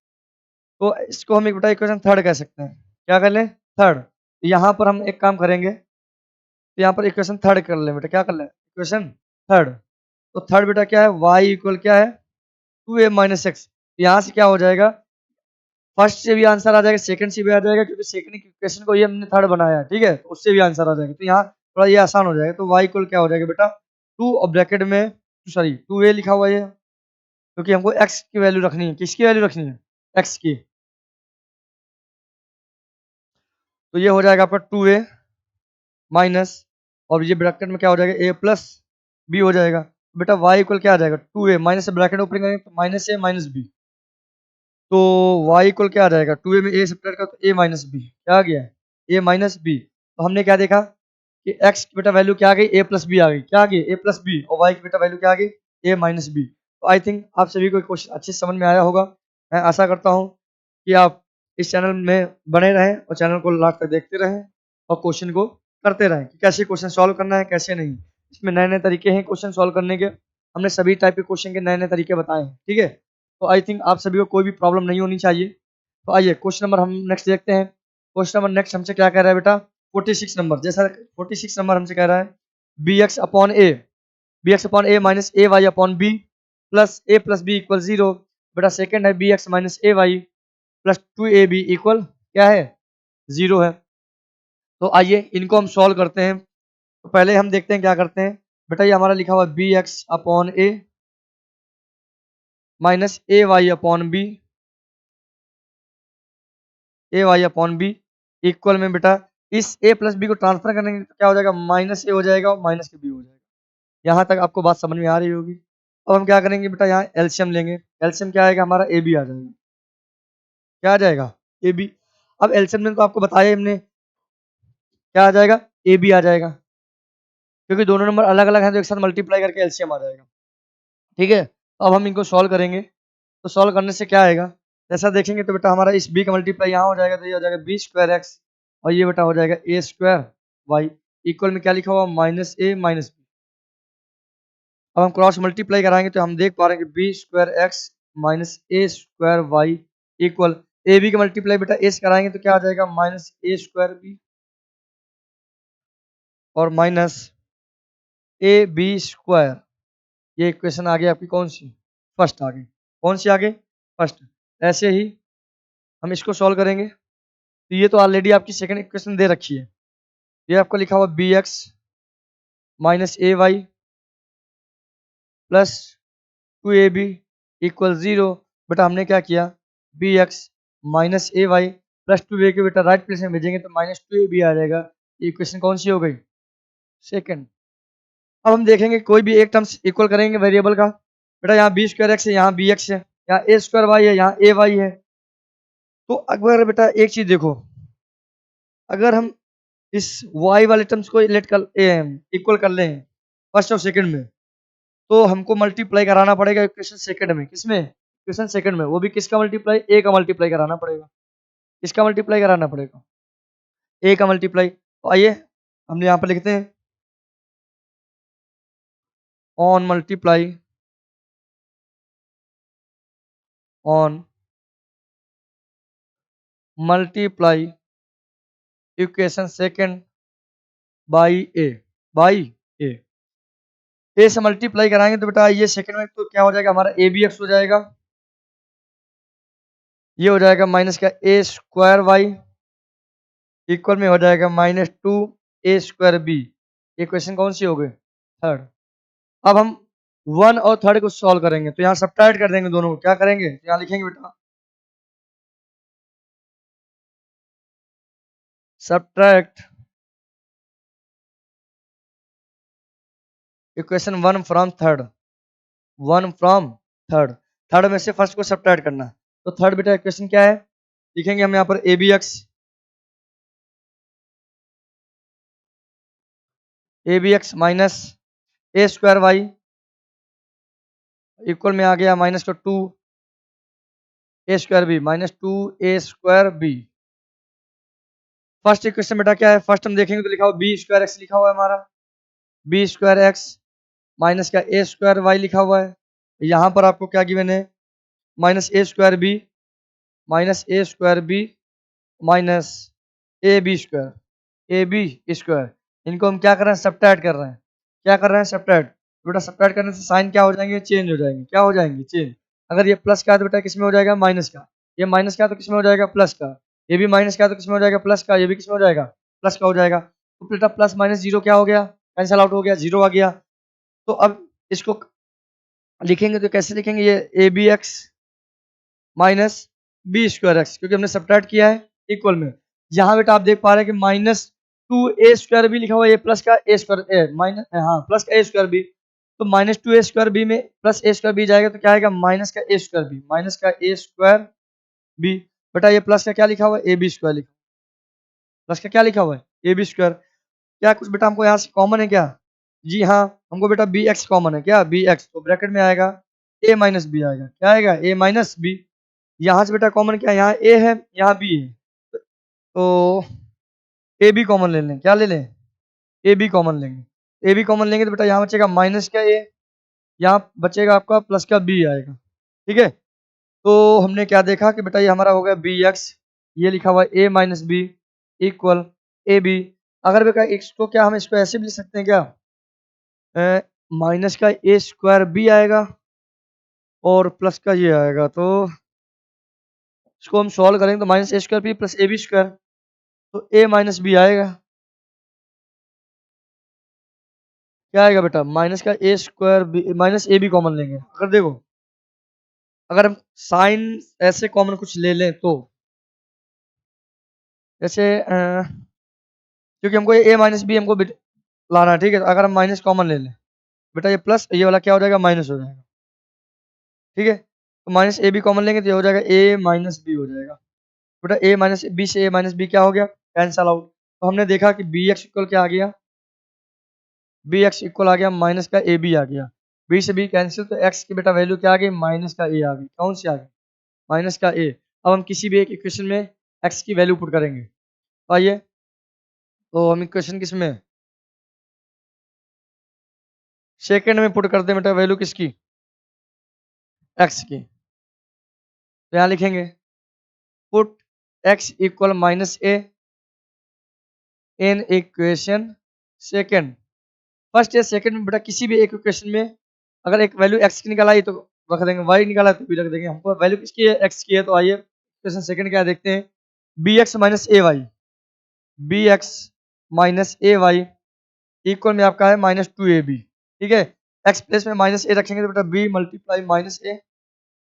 तो इसको हम एक बेटा इक्वेशन थर्ड कह सकते हैं, क्या कर लें, थर्ड। यहाँ पर हम एक काम करेंगे, तो यहाँ पर इक्वेशन थर्ड कर लें बेटा, क्या कर लें, इक्वेशन थर्ड। तो थर्ड बेटा क्या है, y इक्वल क्या है, 2a माइनस एक्स, यहाँ से क्या हो जाएगा, फर्स्ट से भी आंसर आ जाएगा, सेकंड से भी आ जाएगा, क्योंकि सेकंड इक्वेशन को ये हमने थर्ड बनाया है, ठीक है, तो उससे भी आंसर आ जाएगा, तो यहाँ थोड़ा ये आसान हो जाएगा। तो y इक्वल क्या हो जाएगा बेटा, 2 और ब्रैकेट में सॉरी 2a लिखा हुआ है, क्योंकि हमको x की वैल्यू रखनी है, किसकी वैल्यू रखनी है, x की, तो ये हो जाएगा आपका 2a माइनस, और ये ब्रैकेट में क्या हो जाएगा, a प्लस b हो जाएगा। बेटा y इक्वल क्या आ जाएगा, 2a माइनस से ब्रैकेट ओपन करेंगे तो माइनस a माइनस b, तो y इक्वल क्या आ जाएगा, 2a में a सब्ट्रैक्ट करो तो a माइनस बी, क्या आ गया, a माइनस बी। तो हमने क्या देखा कि x की बेटा वैल्यू क्या आ गई, a प्लस बी आ गई, क्या आ गई, a प्लस बी, और y की बेटा वैल्यू क्या आ गई, a माइनस बी। तो आई थिंक आप सभी को क्वेश्चन अच्छे से समझ में आया होगा। मैं आशा करता हूँ कि आप इस चैनल में बने रहें और चैनल को लास्ट तक देखते रहें और क्वेश्चन को करते रहें कि कैसे क्वेश्चन सॉल्व करना है, कैसे नहीं। इसमें नए नए तरीके हैं क्वेश्चन सॉल्व करने के, हमने सभी टाइप के क्वेश्चन के नए नए तरीके बताए हैं, ठीक है। तो आई थिंक आप सभी को कोई भी प्रॉब्लम नहीं होनी चाहिए। तो आइए क्वेश्चन नंबर हम नेक्स्ट देखते हैं। क्वेश्चन नंबर नेक्स्ट हमसे क्या कह रहा है बेटा, 46 नंबर, जैसा 46 नंबर हमसे कह रहा है b x upon a minus A Y upon b plus b equal 0। बेटा सेकंड है बी एक्स माइनस ए वाई प्लस 2ab इक्वल क्या है, 0 है। तो आइए इनको हम सॉल्व करते हैं। तो पहले हम देखते हैं क्या करते हैं बेटा, ये हमारा लिखा हुआ B x upon a minus A Y upon B equal में बेटा इस ए प्लस बी को ट्रांसफर करेंगे तो क्या हो जाएगा, माइनस ए हो जाएगा और माइनस के बी हो जाएगा। यहाँ तक आपको बात समझ में आ रही होगी। अब हम क्या करेंगे बेटा, यहाँ एलसीएम लेंगे, एलसीएम क्या आएगा हमारा, ए बी आ जाएगा, क्या आ जाएगा, ए बी। अब एलसीएम में तो आपको बताया हमने क्या आ जाएगा, ए बी आ जाएगा, क्योंकि दोनों नंबर अलग अलग हैं तो एक साथ मल्टीप्लाई करके एलसीएम आ जाएगा, ठीक है। तो अब हम इनको सॉल्व करेंगे, तो सॉल्व करने से क्या आएगा, जैसा देखेंगे तो बेटा हमारा इस बी का मल्टीप्लाई यहाँ हो जाएगा, तो ये हो जाएगा बी स्क्वायर एक्स, और ये बेटा हो जाएगा ए स्क्वायर वाई इक्वल में क्या लिखा हुआ, माइनस ए माइनस बी। अब हम क्रॉस मल्टीप्लाई कराएंगे तो हम देख पा रहे हैं कि बी स्क्वायर एक्स माइनस ए स्क्वायर वाई इक्वल ए बी का मल्टीप्लाई बेटा ए से कराएंगे तो क्या आ जाएगा, माइनस ए स्क्वायर बी और माइनस ए बी स्क्वायर। ये इक्वेशन आ गई आपकी कौन सी, फर्स्ट आ गई, कौन सी आ गई, फर्स्ट। ऐसे ही हम इसको सॉल्व करेंगे, तो ये तो ऑलरेडी आपकी सेकंड इक्वेशन दे रखी है, ये आपका लिखा हुआ बी एक्स माइनस ए वाई प्लस 2ab इक्वल 0। बेटा हमने क्या किया, बी एक्स माइनस ए वाई प्लस 2a के बेटा राइट प्लेस में भेजेंगे तो माइनस 2ab आ जाएगा। इक्वेशन कौन सी हो गई, सेकंड। अब हम देखेंगे कोई भी एक टर्म्स इक्वल करेंगे वेरिएबल का, बेटा यहाँ बी स्क्वायर एक्स है, यहाँ बी एक्स है, यहाँ ए स्क्वायर वाई है, यहाँ ए वाई है। तो अगर बेटा एक चीज देखो, अगर हम इस y वाले टर्म्स को लेट कर इक्वल कर लें फर्स्ट और सेकंड में, तो हमको मल्टीप्लाई कराना पड़ेगा इक्वेशन सेकंड में, किसमें, इक्वेशन सेकंड में, वो भी किसका मल्टीप्लाई, ए का मल्टीप्लाई कराना पड़ेगा, किसका मल्टीप्लाई कराना पड़ेगा, ए का मल्टीप्लाई। तो आइए हम यहाँ पर लिखते हैं on multiply equation second by a, by a, a से मल्टीप्लाई कराएंगे तो बेटा ये सेकंड में तो क्या हो जाएगा हमारा, ए बी एक्स हो जाएगा, ये हो जाएगा माइनस का ए स्क्वायर वाई इक्वल में हो जाएगा minus 2 a square B. Equation कौन सी हो गई, थर्ड। अब हम वन और थर्ड को सॉल्व करेंगे तो यहाँ सब्ट्रैक्ट कर देंगे दोनों को। क्या करेंगे, तो यहाँ लिखेंगे बेटा subtract equation one from third, one from third, third में से फर्स्ट को सब्ट्रैक्ट करना है। तो थर्ड बेटा इक्वेशन क्या है, लिखेंगे हम यहाँ पर a b x minus A square Y equal में आ गया माइनस का two a square b minus two a square b. First equation बेटा क्या है, फर्स्ट हम देखेंगे तो लिखा हुआ बी स्क्वायर एक्स लिखा हुआ है हमारा, बी स्क्वायर एक्स माइनस का ए स्क्वायर वाई लिखा हुआ है। यहाँ पर आपको क्या गिवन है, minus A square b minus A square b minus A B square, a B square, इनको हम क्या कर रहे हैं, सब्ट्रैक्ट कर रहे हैं। क्या कर रहे हैं, सब्ट्रैक्ट। बेटा सब्ट्रैक्ट करने से साइन क्या हो जाएंगे, चेंज हो जाएंगे। क्या हो जाएंगे, चेंज। अगर ये प्लस का है तो बेटा किस में हो जाएगा, माइनस का। ये माइनस का है तो किस में हो जाएगा, प्लस का। ये भी माइनस का है तो किस में हो जाएगा, प्लस का। ये भी किस में हो जाएगा, प्लस का हो जाएगा। तो बेटा प्लस माइनस जीरो क्या हो गया, कैंसल आउट हो गया, जीरो आ गया। तो अब इसको लिखेंगे तो कैसे लिखेंगे, ये a b x minus b square x, क्योंकि हमने सब्ट्रैक्ट किया है इक्वल में। यहाँ बेटा आप देख पा रहे हैं कि minus two a square B लिखा हुआ है, ये प्लस का ए स्क्वायर ए माइनस, हाँ प्लस का ए स्क्वायर बी। तो minus two a square B में प्लस ए स्क्वायर बी जाएगा तो क्या आएगा, माइनस का ए स्क्वायर बी, माइनस का ए स्क्वायर बी। बेटा ये प्लस का क्या लिखा हुआ है, ए बी स्क्वायर लिखा, प्लस का क्या लिखा हुआ है, ए बी स्क्वायर। क्या कुछ बेटा हमको यहाँ से कॉमन है क्या, जी हाँ, हमको बेटा बी एक्स कॉमन है। क्या, बी एक्स, तो ब्रैकेट में आएगा ए माइनस बी आएगा। क्या आएगा, ए माइनस बी। यहाँ से बेटा कॉमन क्या है, यहाँ ए है यहाँ बी है, तो ए बी कॉमन ले लें। क्या ले लें, ए बी कॉमन लेंगे। ए बी कॉमन लेंगे तो बेटा यहाँ बचेगा माइनस का ए, यहाँ बचेगा आपका प्लस का बी आएगा। ठीक है, तो हमने क्या देखा कि बेटा ये हमारा हो गया बी एक्स, ये लिखा हुआ है a minus b equal A b. अगर बेटा एक्स को क्या हम इसको ऐसे भी लिख सकते हैं क्या, माइनस का ए स्क्वायर बी आएगा और प्लस का ये आएगा, तो इसको हम सॉल्व करेंगे तो minus A square b plus a B square, तो ए माइनस बी आएगा। क्या आएगा बेटा, माइनस का a square b minus A b common लेंगे। अगर देखो, अगर हम साइन ऐसे कॉमन कुछ ले लें तो जैसे क्योंकि हमको ए माइनस बी हमको लाना है, ठीक है। तो अगर हम माइनस कॉमन ले लें बेटा, ये प्लस ये वाला क्या हो जाएगा, माइनस हो जाएगा। ठीक है, तो माइनस ए बी कॉमन लेंगे तो ये हो जाएगा ए माइनस बी हो जाएगा। बेटा ए माइनस बी से ए माइनस बी क्या हो गया, कैंसल आउट। तो हमने देखा कि बी एक्स इक्वल क्या आ गया, बी एक्स इक्वल आ गया माइनस का ए बी आ गया। बी से बी कैंसिल, तो एक्स की बेटा वैल्यू क्या आ गई, माइनस का ए आ गई। कौन सी आ गई, माइनस का ए। अब हम किसी भी एक इक्वेशन में एक्स की वैल्यू पुट करेंगे। तो आइए, तो हम इक्वेशन किस में, सेकेंड में पुट करते हैं बेटा वैल्यू किसकी, एक्स की। तो यहाँ लिखेंगे put x equal minus A in equation second. First या सेकेंड में बेटा किसी भी एक इक्वेशन में अगर एक वैल्यू एक्स की निकल आई तो रख देंगे, वाई निकाला तो भी रख देंगे। हमको वैल्यू किसकी है, एक्स की है। तो आइए इक्वेशन सेकेंड क्या देखते हैं, बी एक्स माइनस ए वाई, बी एक्स माइनस ए वाई इक्वल में आपका है माइनस टू ए बी। ठीक है, एक्स प्लेस में माइनस ए रखेंगे तो बेटा बी मल्टीप्लाई माइनस ए,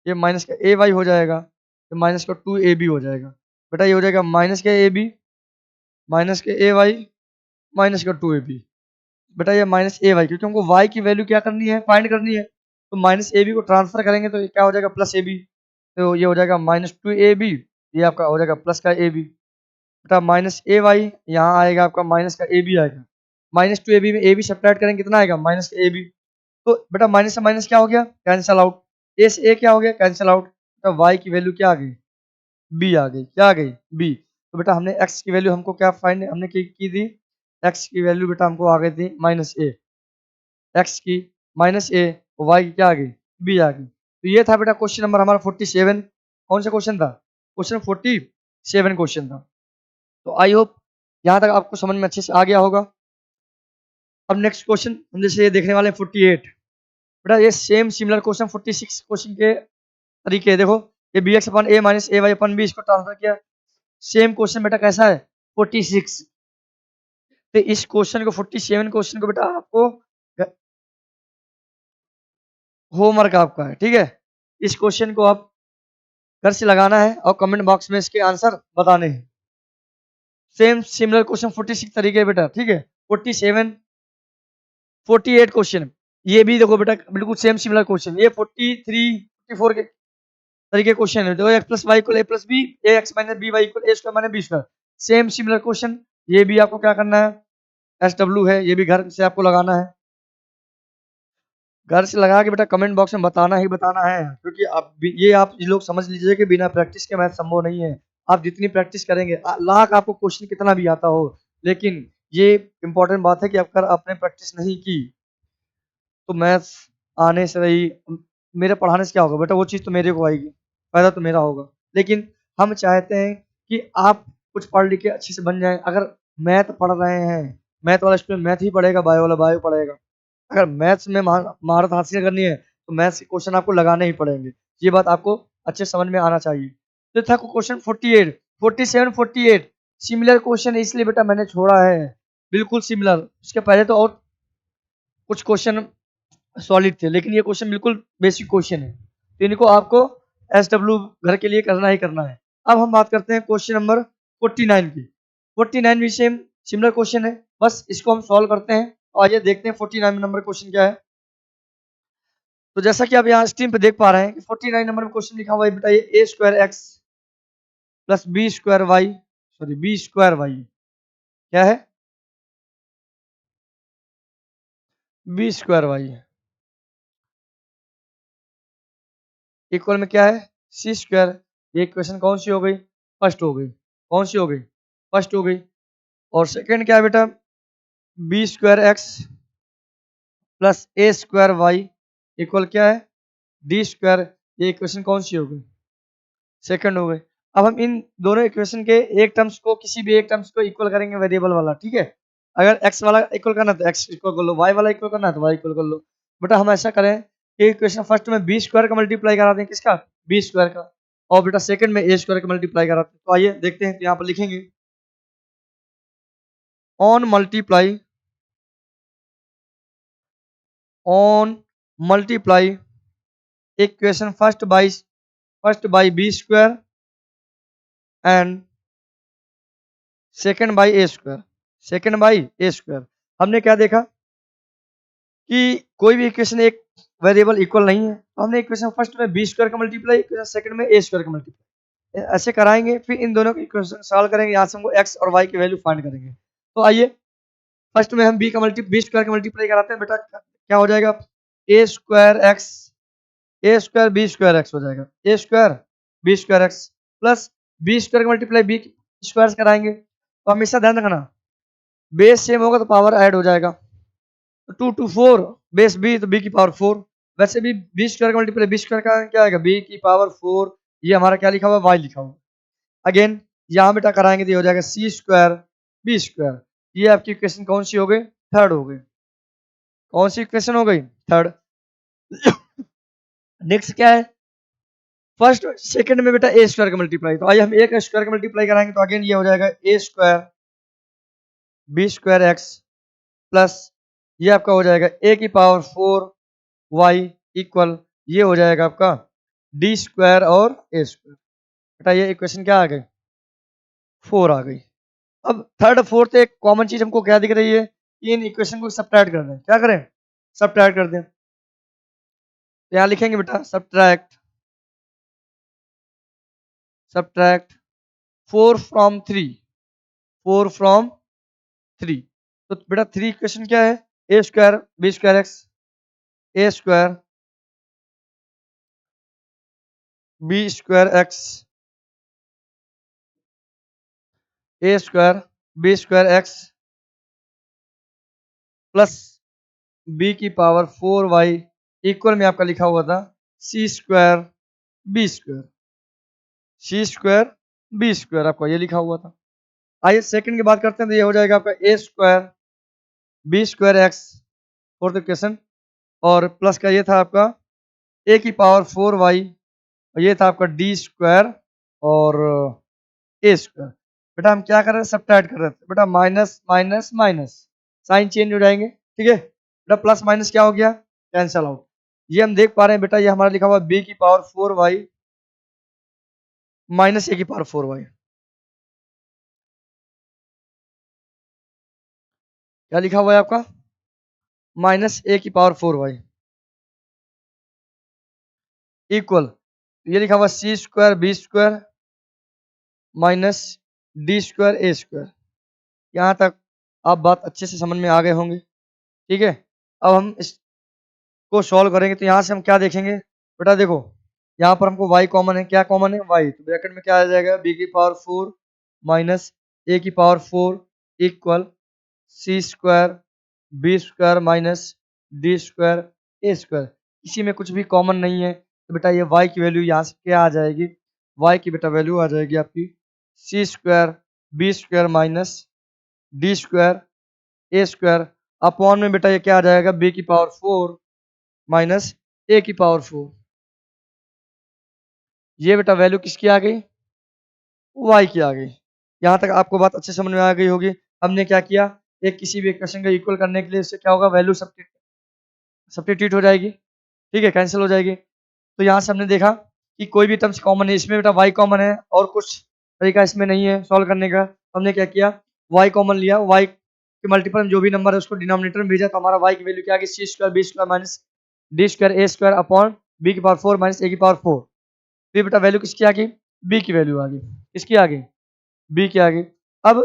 ये माइनस का ए वाई हो जाएगा, तो माइनस का टू ए बी हो जाएगा। बेटा ये हो जाएगा माइनस का ए बी माइनस के ए वाई माइनस का टू ए बी। बेटा ये माइनस ए वाई, क्योंकि हमको वाई की वैल्यू क्या करनी है, फाइंड करनी है। तो माइनस ए बी को ट्रांसफर करेंगे तो ये क्या हो जाएगा, प्लस ए बी। तो ये हो जाएगा माइनस टू ए बी, ये आपका हो जाएगा प्लस का ए बी। बेटा माइनस ए वाई यहाँ आएगा आपका माइनस का ए बी आएगा। माइनस टू ए बी में ए बी सब्ट्रैक्ट करेंगे कितना आएगा, माइनस का ए बी। तो बेटा माइनस से माइनस क्या हो गया, कैंसल आउट। ए से ए क्या हो गया, कैंसल आउट। बेटा वाई की वैल्यू क्या आ गई, बी आ गई। क्या आ गई, बी। तो बेटा हमने एक्स की वैल्यू हमको क्या फाइंड हमने की थी, एक्स की वैल्यू बेटा हमको आ गई थी माइनस ए, एक्स की माइनस ए, वाई की क्या आ गई, बी आ गई। तो ये था बेटा क्वेश्चन नंबर हमारा 47। कौन सा क्वेश्चन था, क्वेश्चन 47 क्वेश्चन था। तो आई होप यहाँ तक आपको समझ में अच्छे से आ गया होगा। अब नेक्स्ट क्वेश्चन हम जैसे ये देखने वाले हैं 48। बेटा ये सेम सिमिलर क्वेश्चन 46 क्वेश्चन के तरीके देखो, ये बी एक्स अपन ए माइनस ए वाई अपन बी इसको ट्रांसफर किया। सेम क्वेश्चन बेटा कैसा है 46। तो इस क्वेश्चन को 47 क्वेश्चन को बेटा आपको होमवर्क आपका है, ठीक है। इस क्वेश्चन को आप घर से लगाना है और कमेंट बॉक्स में इसके आंसर बताने हैं। सेम सिमिलर क्वेश्चन 46 तरीके बेटा, ठीक है। 47 48 क्वेश्चन, ये भी देखो बेटा बिल्कुल सेम सिमिलर क्वेश्चन। ये 43 44 के तरीके क्वेश्चन है। देखो x plus y equal a plus b, a x minus b Y equal A square minus b square. Same similar question, ये भी आपको क्या करना है, एस डब्ल्यू है, ये भी घर से आपको लगाना है। घर से लगा के बेटा कमेंट बॉक्स में बताना ही बताना है, क्योंकि ये आप लोग समझ लीजिए कि बिना प्रैक्टिस के मैथ संभव नहीं है। आप जितनी प्रैक्टिस करेंगे, लाख आपको क्वेश्चन कितना भी आता हो, लेकिन ये इंपॉर्टेंट बात है कि अगर आपने प्रैक्टिस नहीं की तो मैथ्स आने से ही, मेरे पढ़ाने से क्या होगा बेटा, वो चीज़ तो मेरे को आएगी, फायदा तो मेरा होगा। लेकिन हम चाहते हैं कि आप कुछ पढ़ लिख के अच्छे से बन जाएं। अगर मैथ पढ़ रहे हैं, मैथ वाला स्टूडेंट मैथ ही पढ़ेगा, बायो वाला बायो पढ़ेगा। अगर मैथ्स में महारत हासिल करनी है तो मैथ्स के क्वेश्चन आपको लगाने ही पड़ेंगे। ये बात आपको अच्छे समझ में आना चाहिए। तो था क्वेश्चन 48 47 48 सिमिलर क्वेश्चन, इसलिए बेटा मैंने छोड़ा है, बिल्कुल सिमिलर। उसके पहले तो और कुछ क्वेश्चन सॉलिड थे, लेकिन ये क्वेश्चन बिल्कुल बेसिक क्वेश्चन है, तो इनको आपको एस डब्ल्यू घर के लिए करना ही करना है। अब हम बात करते हैं क्वेश्चन नंबर 49 की। 49 भी सेम सिमिलर क्वेश्चन है, बस इसको हम सॉल्व करते हैं। तो आइए देखते हैं 49 नंबर क्वेश्चन क्या है। तो जैसा कि आप यहाँ स्क्रीन पे देख पा रहे हैं कि 49 नंबर में क्वेश्चन लिखा हुआ है बेटा, ये a square x plus B square y, sorry b square y, क्या है, बी स्क्वायर वाई इक्वल में क्या है, सी स्क्वायर। ये इक्वेशन कौन सी हो गई, फर्स्ट हो गई। कौन सी हो गई, फर्स्ट हो गई। और सेकंड क्या है बेटा, b square x plus a square Y equal क्या है, डी स्क्वायर। ये इक्वेशन कौन सी हो गई, सेकंड हो गई। अब हम इन दोनों इक्वेशन के एक टर्म्स को, किसी भी एक टर्म्स को इक्वल करेंगे वेरिएबल वाला, ठीक है। अगर x वाला इक्वल करना है तो x इक्वल कर लो, y वाला इक्वल करना है तो y इक्वल कर लो। बेटा हम ऐसा करें कि इक्वेशन फर्स्ट में बी स्क्वायर का मल्टीप्लाई करा दें, किसका, बी स्क्वायर का, और बेटा सेकंड में ए स्क्वायर का मल्टीप्लाई कराते हैं। तो आइए देखते हैं, तो यहाँ पर लिखेंगे on multiply, on multiply equation first by b square and second by a square, second by a square. हमने क्या देखा कि कोई भी इक्वेशन एक वेरिएबल इक्वल नहीं है, तो हमने इक्वेशन फर्स्ट में बी स्क्वायर का मल्टीप्लाई, इक्वेशन सेकंड में ए स्क्वायर का मल्टीप्लाई ऐसे कराएंगे। फिर इन दोनों की इक्वेशन सॉल्व करेंगे, यहाँ से हमको एक्स और वाई की वैल्यू फाइंड करेंगे। तो आइए फर्स्ट में हम बी स्क्वायर का मल्टीप्लाई कराते हैं बेटा, क्या हो जाएगा, a square x, a square b square x हो जाएगा, a square b square x plus B square का मल्टीप्लाई बी स्क्वायर कराएंगे। तो हमेशा ध्यान रखना, बेस सेम होगा तो पावर ऐड हो जाएगा। 2 to 4 बेस बी तो बी की पावर 4। वैसे भी बी स्क्वायर का मल्टीप्लाई बी स्क्वायर का क्या आएगा, बी की पावर 4। ये हमारा क्या लिखा हुआ है, वाई लिखा हुआ है। अगेन यहाँ बेटा कराएंगे तो ये हो जाएगा सी स्क्वायर बी स्क्वायर। ये आपकी इक्वेशन कौन सी हो गई, थर्ड हो गई। कौन सी इक्वेशन हो गई, थर्ड। नेक्स्ट क्या है, फर्स्ट सेकंड में बेटा ए स्क्वायर का मल्टीप्लाई। तो आइए हम ए का स्क्वायर का मल्टीप्लाई कराएंगे, तो अगेन ये हो जाएगा a square b square x plus ये आपका हो जाएगा ए की पावर 4 वाई इक्वल, ये हो जाएगा आपका डी स्क्वायर और ए स्क्वायर। बेटा ये इक्वेशन क्या आ गई, 4 आ गई। अब थर्ड फोर्थ एक कॉमन चीज हमको क्या दिख रही है, इन इक्वेशन को सब्ट्रैक्ट कर दें। क्या करें, सब्ट्रैक्ट कर दें। तो यहाँ लिखेंगे बेटा सब्ट्रैक्ट, सब्ट्रैक्ट 4 फ्रॉम 3, 4 फ्रॉम 3। तो बेटा 3 इक्वेशन क्या है, a square b square x, a square b square x, a square b square x plus b की पावर 4 वाई इक्वल में आपका लिखा हुआ था c square b square, c square b square आपका ये लिखा हुआ था। आइए सेकंड की बात करते हैं, तो ये हो जाएगा आपका a square b square x fourth equation, और प्लस का ये था आपका ए की पावर 4 वाई, और ये था आपका डी स्क्वायर और ए स्क्वायर। बेटा हम क्या कर रहे हैं, सब्ट्रैक्ट कर रहे थे बेटा, minus minus minus sign change हो जाएंगे, ठीक है बेटा। प्लस माइनस क्या हो गया, कैंसल आउट। ये हम देख पा रहे हैं बेटा, ये हमारा लिखा हुआ बी की पावर 4y माइनस ए की पावर 4y। क्या लिखा हुआ है आपका? माइनस ए की पावर 4y इक्वल, ये लिखा हुआ c square b square minus d square a square. यहाँ तक आप बात अच्छे से समझ में आ गए होंगे। ठीक है, अब हम इसको सॉल्व करेंगे तो यहाँ से हम क्या देखेंगे बेटा, देखो यहाँ पर हमको y कॉमन है। क्या कॉमन है? y। तो ब्रैकेट में क्या आ जाएगा? b की पावर 4 माइनस a की power 4 equal c square b square minus d square a square. इसी में कुछ भी कॉमन नहीं है तो बेटा ये y की वैल्यू यहाँ से क्या आ जाएगी? y की बेटा वैल्यू आ जाएगी आपकी c square b square minus d square a square upon में बेटा ये क्या आ जाएगा? b की पावर 4 माइनस ए की पावर 4। ये बेटा वैल्यू किसकी आ गई? y की आ गई। यहाँ तक आपको बात अच्छे समझ में आ गई होगी। हमने क्या किया, एक किसी भी इक्वेशन को इक्वल करने के लिए इससे क्या होगा? वैल्यू सब्स्टिट्यूट हो जाएगी। ठीक है, कैंसिल हो जाएगी। तो यहाँ से हमने देखा कि कोई भी टर्म्स कॉमन है, इसमें बेटा y कॉमन है और कुछ तरीका इसमें नहीं है सॉल्व करने का। हमने क्या किया, y कॉमन लिया, y के मल्टीपल में जो भी नंबर है उसको डिनोमिनेटर में भेजा तो हमारा y की वैल्यू क्या आ गई? C square b square minus d square a square upon b की पावर 4 माइनस ए की पावर 4। फिर बेटा वैल्यू किसकी आ गई? b की वैल्यू आ गई। किसकी आ गई? b की आ गई। अब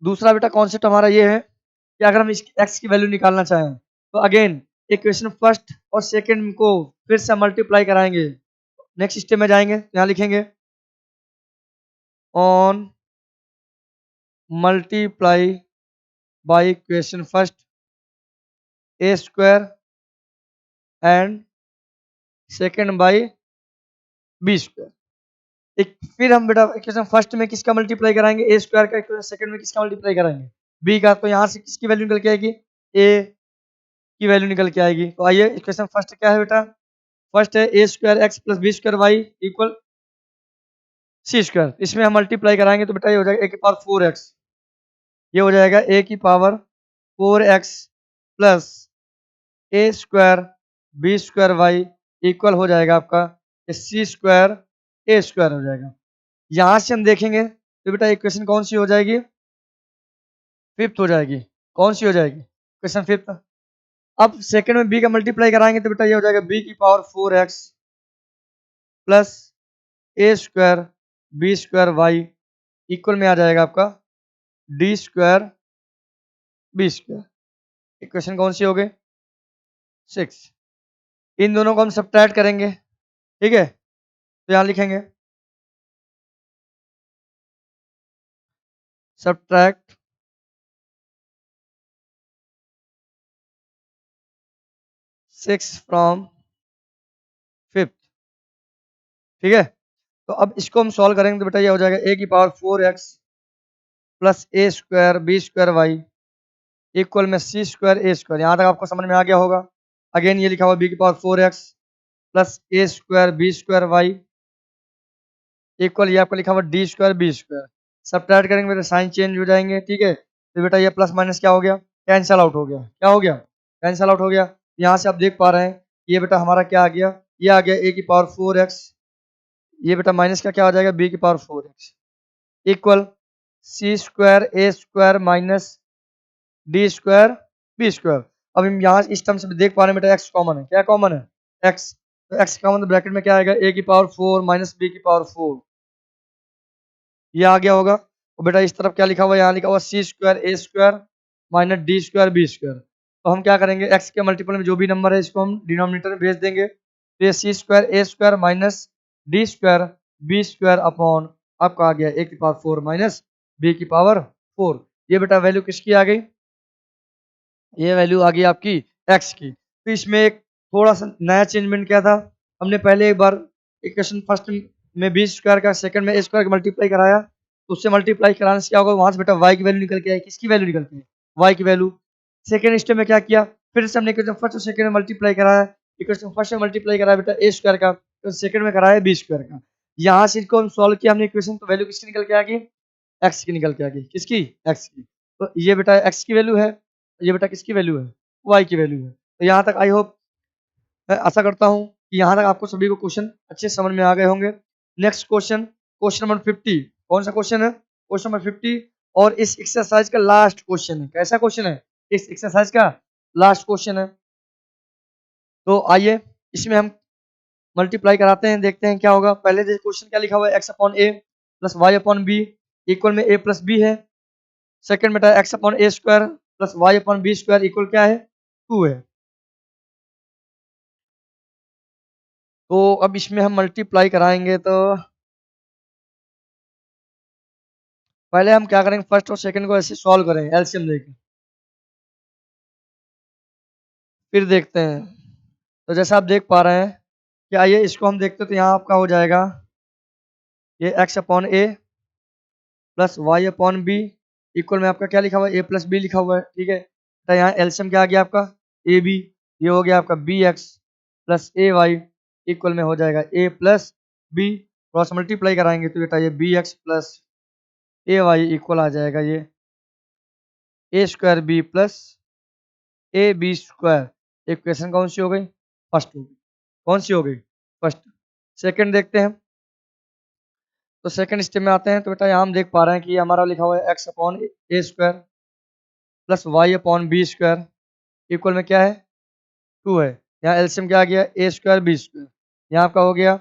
दूसरा बेटा कॉन्सेप्ट हमारा ये है कि अगर हम इस x की वैल्यू निकालना चाहें तो अगेन इक्वेशन फर्स्ट और सेकंड को फिर से मल्टीप्लाई कराएंगे। नेक्स्ट स्टेप में जाएंगे, यहाँ लिखेंगे on multiply by equation first a square and second by b square. एक फिर हम बेटा इक्वेशन फर्स्ट में किसका मल्टीप्लाई कराएंगे? ए स्क्वायर का। इक्वेशन सेकंड में किसका मल्टीप्लाई कराएंगे? बी का। तो यहाँ से किसकी वैल्यू निकल के आएगी? ए की वैल्यू निकल के आएगी। तो आइए इक्वेशन फर्स्ट क्या है बेटा? फर्स्ट है a square x plus B square Y equal c square. इसमें हम मल्टीप्लाई कराएंगे तो बेटा ये हो जाएगा ए की पावर 4x। ये हो जाएगा ए की power 4x plus a square b square Y equal हो जाएगा आपका सी स्क्वायर ए स्क्वायर हो जाएगा। यहाँ से हम देखेंगे तो बेटा इक्वेशन कौन सी हो जाएगी? फिफ्थ हो जाएगी। कौन सी हो जाएगी? Equation fifth. अब सेकंड में बी का मल्टीप्लाई कराएंगे तो बेटा ये हो जाएगा बी की power 4x plus a square b square Y equal में आ जाएगा आपका d square b square. Equation कौन सी हो गई? 6। इन दोनों को हम सब्ट्रैक्ट करेंगे। ठीक है, तो यहाँ लिखेंगे सब्ट्रैक्ट 6 फ्रॉम फिफ्थ। ठीक है, तो अब इसको हम सॉल्व करेंगे तो बेटा ये हो जाएगा ए की power 4x plus a square b square Y equal में सी स्क्वायर ए स्क्वायर। यहाँ तक आपको समझ में आ गया होगा। अगेन ये लिखा हुआ बी की power 4x plus a square b square Y equal ये आपका लिखा हुआ d square b square. Subtract करेंगे बेटा साइन चेंज हो जाएंगे। ठीक है, तो बेटा ये प्लस माइनस क्या हो गया? कैंसल आउट हो गया। क्या हो गया? कैंसल आउट हो गया। यहाँ से आप देख पा रहे हैं ये बेटा हमारा क्या आ गया? ये आ गया ए की पावर 4x। ये बेटा माइनस का क्या आ जाएगा? बी की power 4x equal c square a square minus d square b square. अब हम यहाँ इस टर्म से देख पा रहे हैं बेटा एक्स कॉमन है। क्या कॉमन है? एक्स। तो एक्स कॉमन, तो ब्रैकेट में क्या आएगा? ए की पावर 4 माइनस बी की पावर 4। ये आ गया होगा। और बेटा इस तरफ क्या लिखा हुआ है? यहाँ लिखा हुआ c square a square minus d square b square. तो हम क्या करेंगे, एक्स के मल्टीपल में जो भी नंबर है इसको हम डिनोमिनेटर में भेज देंगे। तो ये c square a square minus d square b square upon आपका आ गया ए की पावर 4 माइनस बी की पावर 4। ये बेटा वैल्यू किसकी आ गई? ये वैल्यू आ गई आपकी एक्स की। तो इसमें एक थोड़ा सा नया चेंजमेंट क्या था, हमने पहले एक बार इक्वेशन फर्स्ट में बी स्क्वायर का, सेकंड में ए स्क्वायर का मल्टीप्लाई कराया। तो उससे मल्टीप्लाई कराने से क्या होगा? वहां से बेटा वाई की वैल्यू निकल के आई। किसकी वैल्यू निकल के आई? वाई की वैल्यू। सेकंड स्टेप में क्या किया, फिर से हमने इक्वेशन फर्स्ट और सेकंड में मल्टीप्लाई कराया। इक्वेशन फर्स्ट में मल्टीप्लाई कराया बेटा ए स्क्वायर का, तो सेकंड में कराया बी स्क्वायर का। यहाँ से इसको हम सॉल्व किया हमने इक्वेशन, तो वैल्यू किसकी निकल के आ गई? एक्स की निकल के आ गई। किसकी? एक्स की। तो ये बेटा एक्स की वैल्यू है, ये बेटा किसकी वैल्यू है? वाई की वैल्यू है। तो यहाँ तक आई होप मैं आशा करता हूँ कि यहाँ तक आपको सभी को क्वेश्चन अच्छे समझ में आ गए होंगे। Next question, question number 50। कौन सा क्वेश्चन है? क्वेश्चन नंबर 50 और इस एक्सरसाइज का लास्ट क्वेश्चन है। कैसा क्वेश्चन है? इस एक्सरसाइज का लास्ट क्वेश्चन है। तो आइए इसमें हम मल्टीप्लाई कराते हैं, देखते हैं क्या होगा। पहले जो क्वेश्चन क्या लिखा हुआ है, x upon a plus y upon B equal में ए प्लस बी है। सेकंड बेटा x upon a square plus y upon b square equal क्या है? 2 है। तो अब इसमें हम मल्टीप्लाई कराएंगे तो पहले हम क्या करेंगे, फर्स्ट और सेकंड को ऐसे सॉल्व करेंगे एलसीएम लेके, फिर देखते हैं। तो जैसा आप देख पा रहे हैं कि आइए इसको हम देखते हैं। तो यहाँ आपका हो जाएगा ये x upon a plus y upon B equal में आपका क्या लिखा हुआ है? ए प्लस बी लिखा हुआ है, ठीक है। तो यहाँ एलसीएम क्या आ गया आपका? A b. ये हो गया आपका b x plus a Y equal में हो जाएगा a plus b. Cross multiply कराएंगे तो बेटा ये b x plus a Y equal आ जाएगा ये a square b plus a B square. Equation कौन सी हो गई? फर्स्ट हो गई। कौन सी हो गई? फर्स्ट। सेकंड देखते हैं। तो सेकंड स्टेप में आते हैं। तो बेटा यहाँ हम देख पा रहे हैं कि हमारा लिखा हुआ है x upon a square plus y upon b square equal में क्या है? 2 है। यहाँ एलसीएम क्या आ गया? ए स्क्वायर बी स्क्वायर। यहाँ आपका हो गया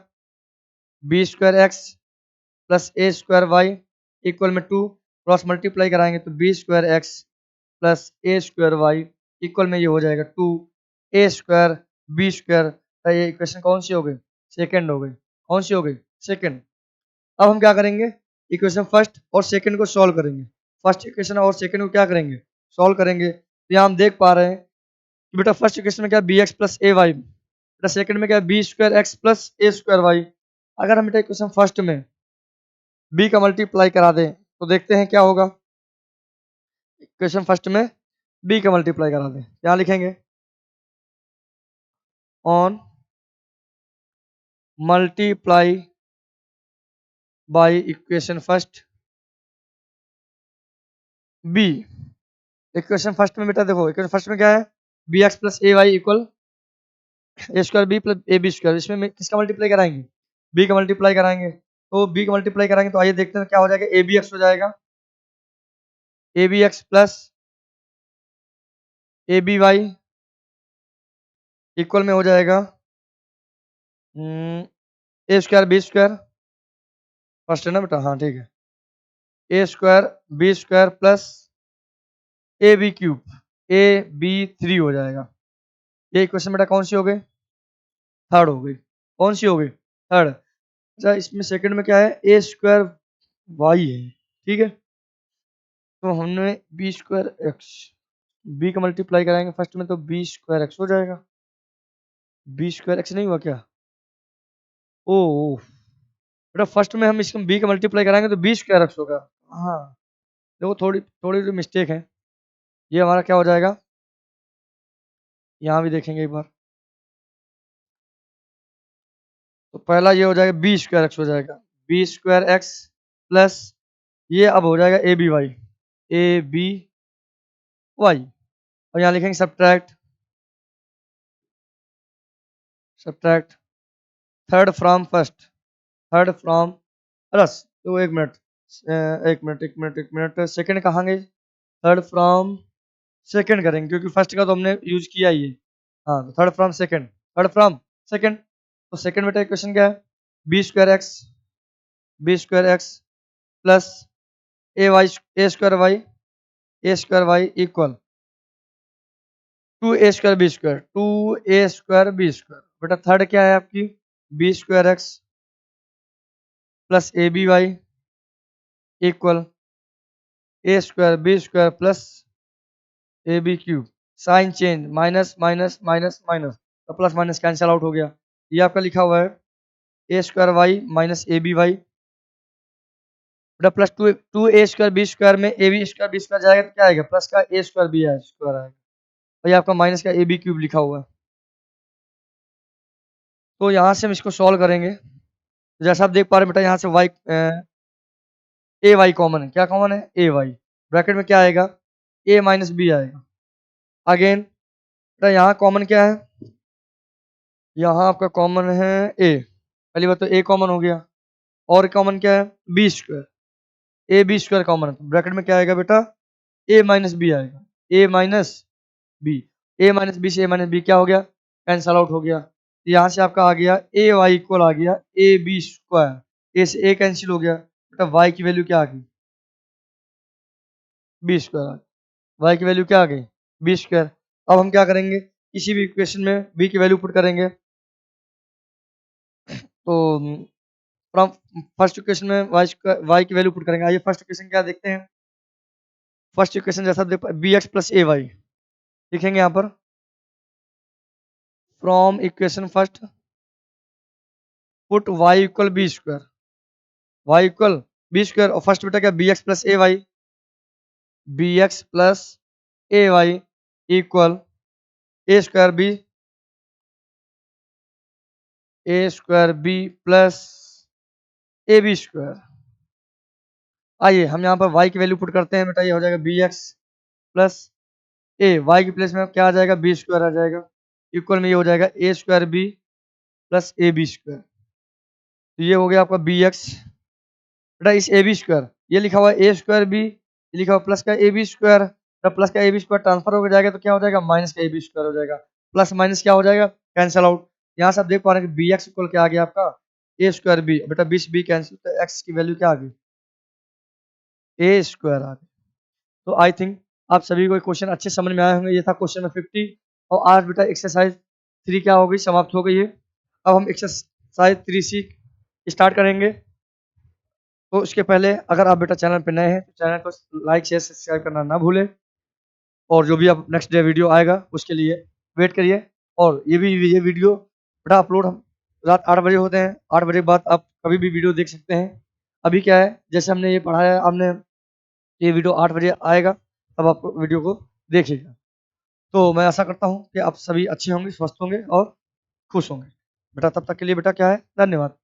B square x plus a square Y equal में 2। क्रॉस मल्टीप्लाई कराएंगे तो B square x plus a square Y equal में ये हो जाएगा 2 ए स्क्वायर बी स्क्वायर। ये इक्वेशन कौन सी हो गई? सेकंड हो गई। कौन सी हो गई? सेकंड। अब हम क्या करेंगे, इक्वेशन फर्स्ट और सेकंड को सॉल्व करेंगे। फर्स्ट इक्वेशन और सेकंड को क्या करेंगे? सॉल्व करेंगे। तो यहाँ हम देख पा रहे हैं कि बेटा फर्स्ट इक्वेशन में क्या b x plus a y, बेटा सेकंड में क्या b square x plus a square y. अगर हम बेटा इक्वेशन फर्स्ट में बी का मल्टीप्लाई करा दें तो देखते हैं क्या होगा। इक्वेशन फर्स्ट में बी का मल्टीप्लाई करा दें, क्या लिखेंगे? On multiply by equation first b. Equation first में बेटा देखो, इक्वेशन फर्स्ट में क्या है? B x plus a Y equal A square b plus a B square. इसमें किसका मल्टीप्लाई कराएंगे? बी का मल्टीप्लाई कराएंगे। तो बी का मल्टीप्लाई कराएंगे तो आइए देखते हैं क्या हो जाएगा। ए बी एक्स हो जाएगा a b x plus a b Y equal में हो जाएगा a square b square. First है ना बेटा? हाँ ठीक है। A square b square plus a b cube a b 3 हो जाएगा। ये इक्वेशन बेटा कौन सी हो गई? थर्ड हो गई। कौन सी हो गई? थर्ड। अच्छा इसमें सेकंड में क्या है? ए स्क्वायर वाई है, ठीक है। तो हमने बी स्क्वायर एक्स, बी का मल्टीप्लाई कराएंगे फर्स्ट में तो बी स्क्वायर एक्स हो जाएगा। बी स्क्वायर एक्स नहीं हुआ क्या? ओ बेटा फर्स्ट में हम इसको बी का मल्टीप्लाई कराएंगे तो बी स्क्वायर एक्स होगा। हाँ देखो थोड़ी थोड़ी सी मिस्टेक है। ये हमारा क्या हो जाएगा? यहाँ भी देखेंगे एक बार। तो पहला ये हो जाएगा बी स्क्वायर एक्स हो जाएगा, बी स्क्वायर एक्स प्लस ये अब हो जाएगा a b y, a b y. और यहाँ लिखेंगे subtract, subtract third from first, third from plus. तो एक मिनट एक मिनट सेकंड कहाँ गए? थर्ड फ्रॉम सेकंड करेंगे क्योंकि फर्स्ट का तो हमने यूज किया ही है। हाँ तो third from second, third from second. तो सेकंड बेटा इक्वेशन क्या है? B square x plus a y a square Y equal 2 a square b square, 2 a square b square. बेटा थर्ड क्या है आपकी? B square x plus a b Y equal A square b square plus a b cube. Sign change, minus minus minus minus, तो plus minus cancel out हो गया। ये आपका लिखा हुआ है a square y minus A b y बेटा plus two a square b square में a B square b square जाएगा तो क्या आएगा? प्लस का ए स्क्वायर बी स्क्वायर आएगा। और ये आपका माइनस का ए बी क्यूब लिखा हुआ है। तो यहाँ से हम इसको सॉल्व करेंगे। तो जैसा आप देख पा रहे हैं बेटा यहाँ से वाई ए वाई कॉमन है। क्या कॉमन है? ए वाई। ब्रैकेट में क्या आएगा? ए माइनस बी आएगा। अगेन बेटा यहाँ कॉमन क्या है? यहाँ आपका कॉमन है ए, पहली बात तो ए कॉमन हो गया, और कॉमन क्या है b square, a B square common है, तो ब्रैकेट में क्या आएगा बेटा ए माइनस बी आएगा, ए माइनस बी, ए माइनस बी से ए माइनस बी क्या हो गया कैंसल आउट हो गया, तो यहाँ से आपका आ गया ए वाई इक्वल आ गया ए बी स्क्वायर, ए से ए कैंसिल हो गया बेटा, वाई की वैल्यू क्या आ गई बी स्क्वायर, वाई की वैल्यू क्या आ गई बी स्क्वायर। अब हम क्या करेंगे किसी भी इक्वेशन में बी की वैल्यू पुट करेंगे, तो फ्रॉम फर्स्ट इक्वेशन में वाई की वैल्यू पुट करेंगे। आइए फर्स्ट इक्वेशन क्या देखते हैं, फर्स्ट इक्वेशन जैसा b x plus a y लिखेंगे यहाँ पर, from equation first put y equal b square, Y equal b square, और फर्स्ट बेटा क्या b x plus a y, b x plus a Y equal A square b, a square b plus a B square. आइए हम यहाँ पर y की value put करते हैं बेटा, ये हो जाएगा B x plus a, Y की प्लेस में क्या आ जाएगा बी स्क्वायर आ जाएगा, इक्वल में ये हो जाएगा a square b plus a B square, तो ये हो गया आपका बी एक्स बेटा, इस ए बी स्क्वायर ये लिखा हुआ है ए स्क्वायर बी, ये लिखा हुआ प्लस का ए बी स्क्वायर, जब प्लस का ए बी स्क्वायर ट्रांसफर हो जाएगा तो क्या हो जाएगा माइनस का ए बी स्क्वायर हो जाएगा, प्लस माइनस क्या हो जाएगा कैंसिल आउट। यहाँ से आप देख पा रहे हैं कि बी एक्स इक्वल क्या आ गया आपका ए स्क्वायर बी, बेटा बीस बी कैंसिल, तो एक्स की वैल्यू क्या आ गई ए स्क्वायर आ गई। तो आई थिंक आप सभी को क्वेश्चन अच्छे समझ में आए होंगे, ये था क्वेश्चन नंबर 50, और आज बेटा एक्सरसाइज 3 क्या हो गई समाप्त हो गई है। अब हम एक्सरसाइज 3 सी स्टार्ट करेंगे, तो उसके पहले अगर आप बेटा चैनल पर नए हैं तो चैनल को लाइक शेयर सब्सक्राइब करना ना भूलें, और जो भी अब नेक्स्ट डे वीडियो आएगा उसके लिए वेट करिए। और ये वीडियो बेटा अपलोड हम रात 8 बजे होते हैं, 8 बजे के बाद आप कभी भी वीडियो देख सकते हैं। अभी क्या है जैसे हमने ये पढ़ाया, हमने ये वीडियो 8 बजे आएगा, तब आप वीडियो को देखिएगा। तो मैं आशा करता हूँ कि आप सभी अच्छे होंगे, स्वस्थ होंगे और खुश होंगे। बेटा तब तक के लिए बेटा क्या है, धन्यवाद।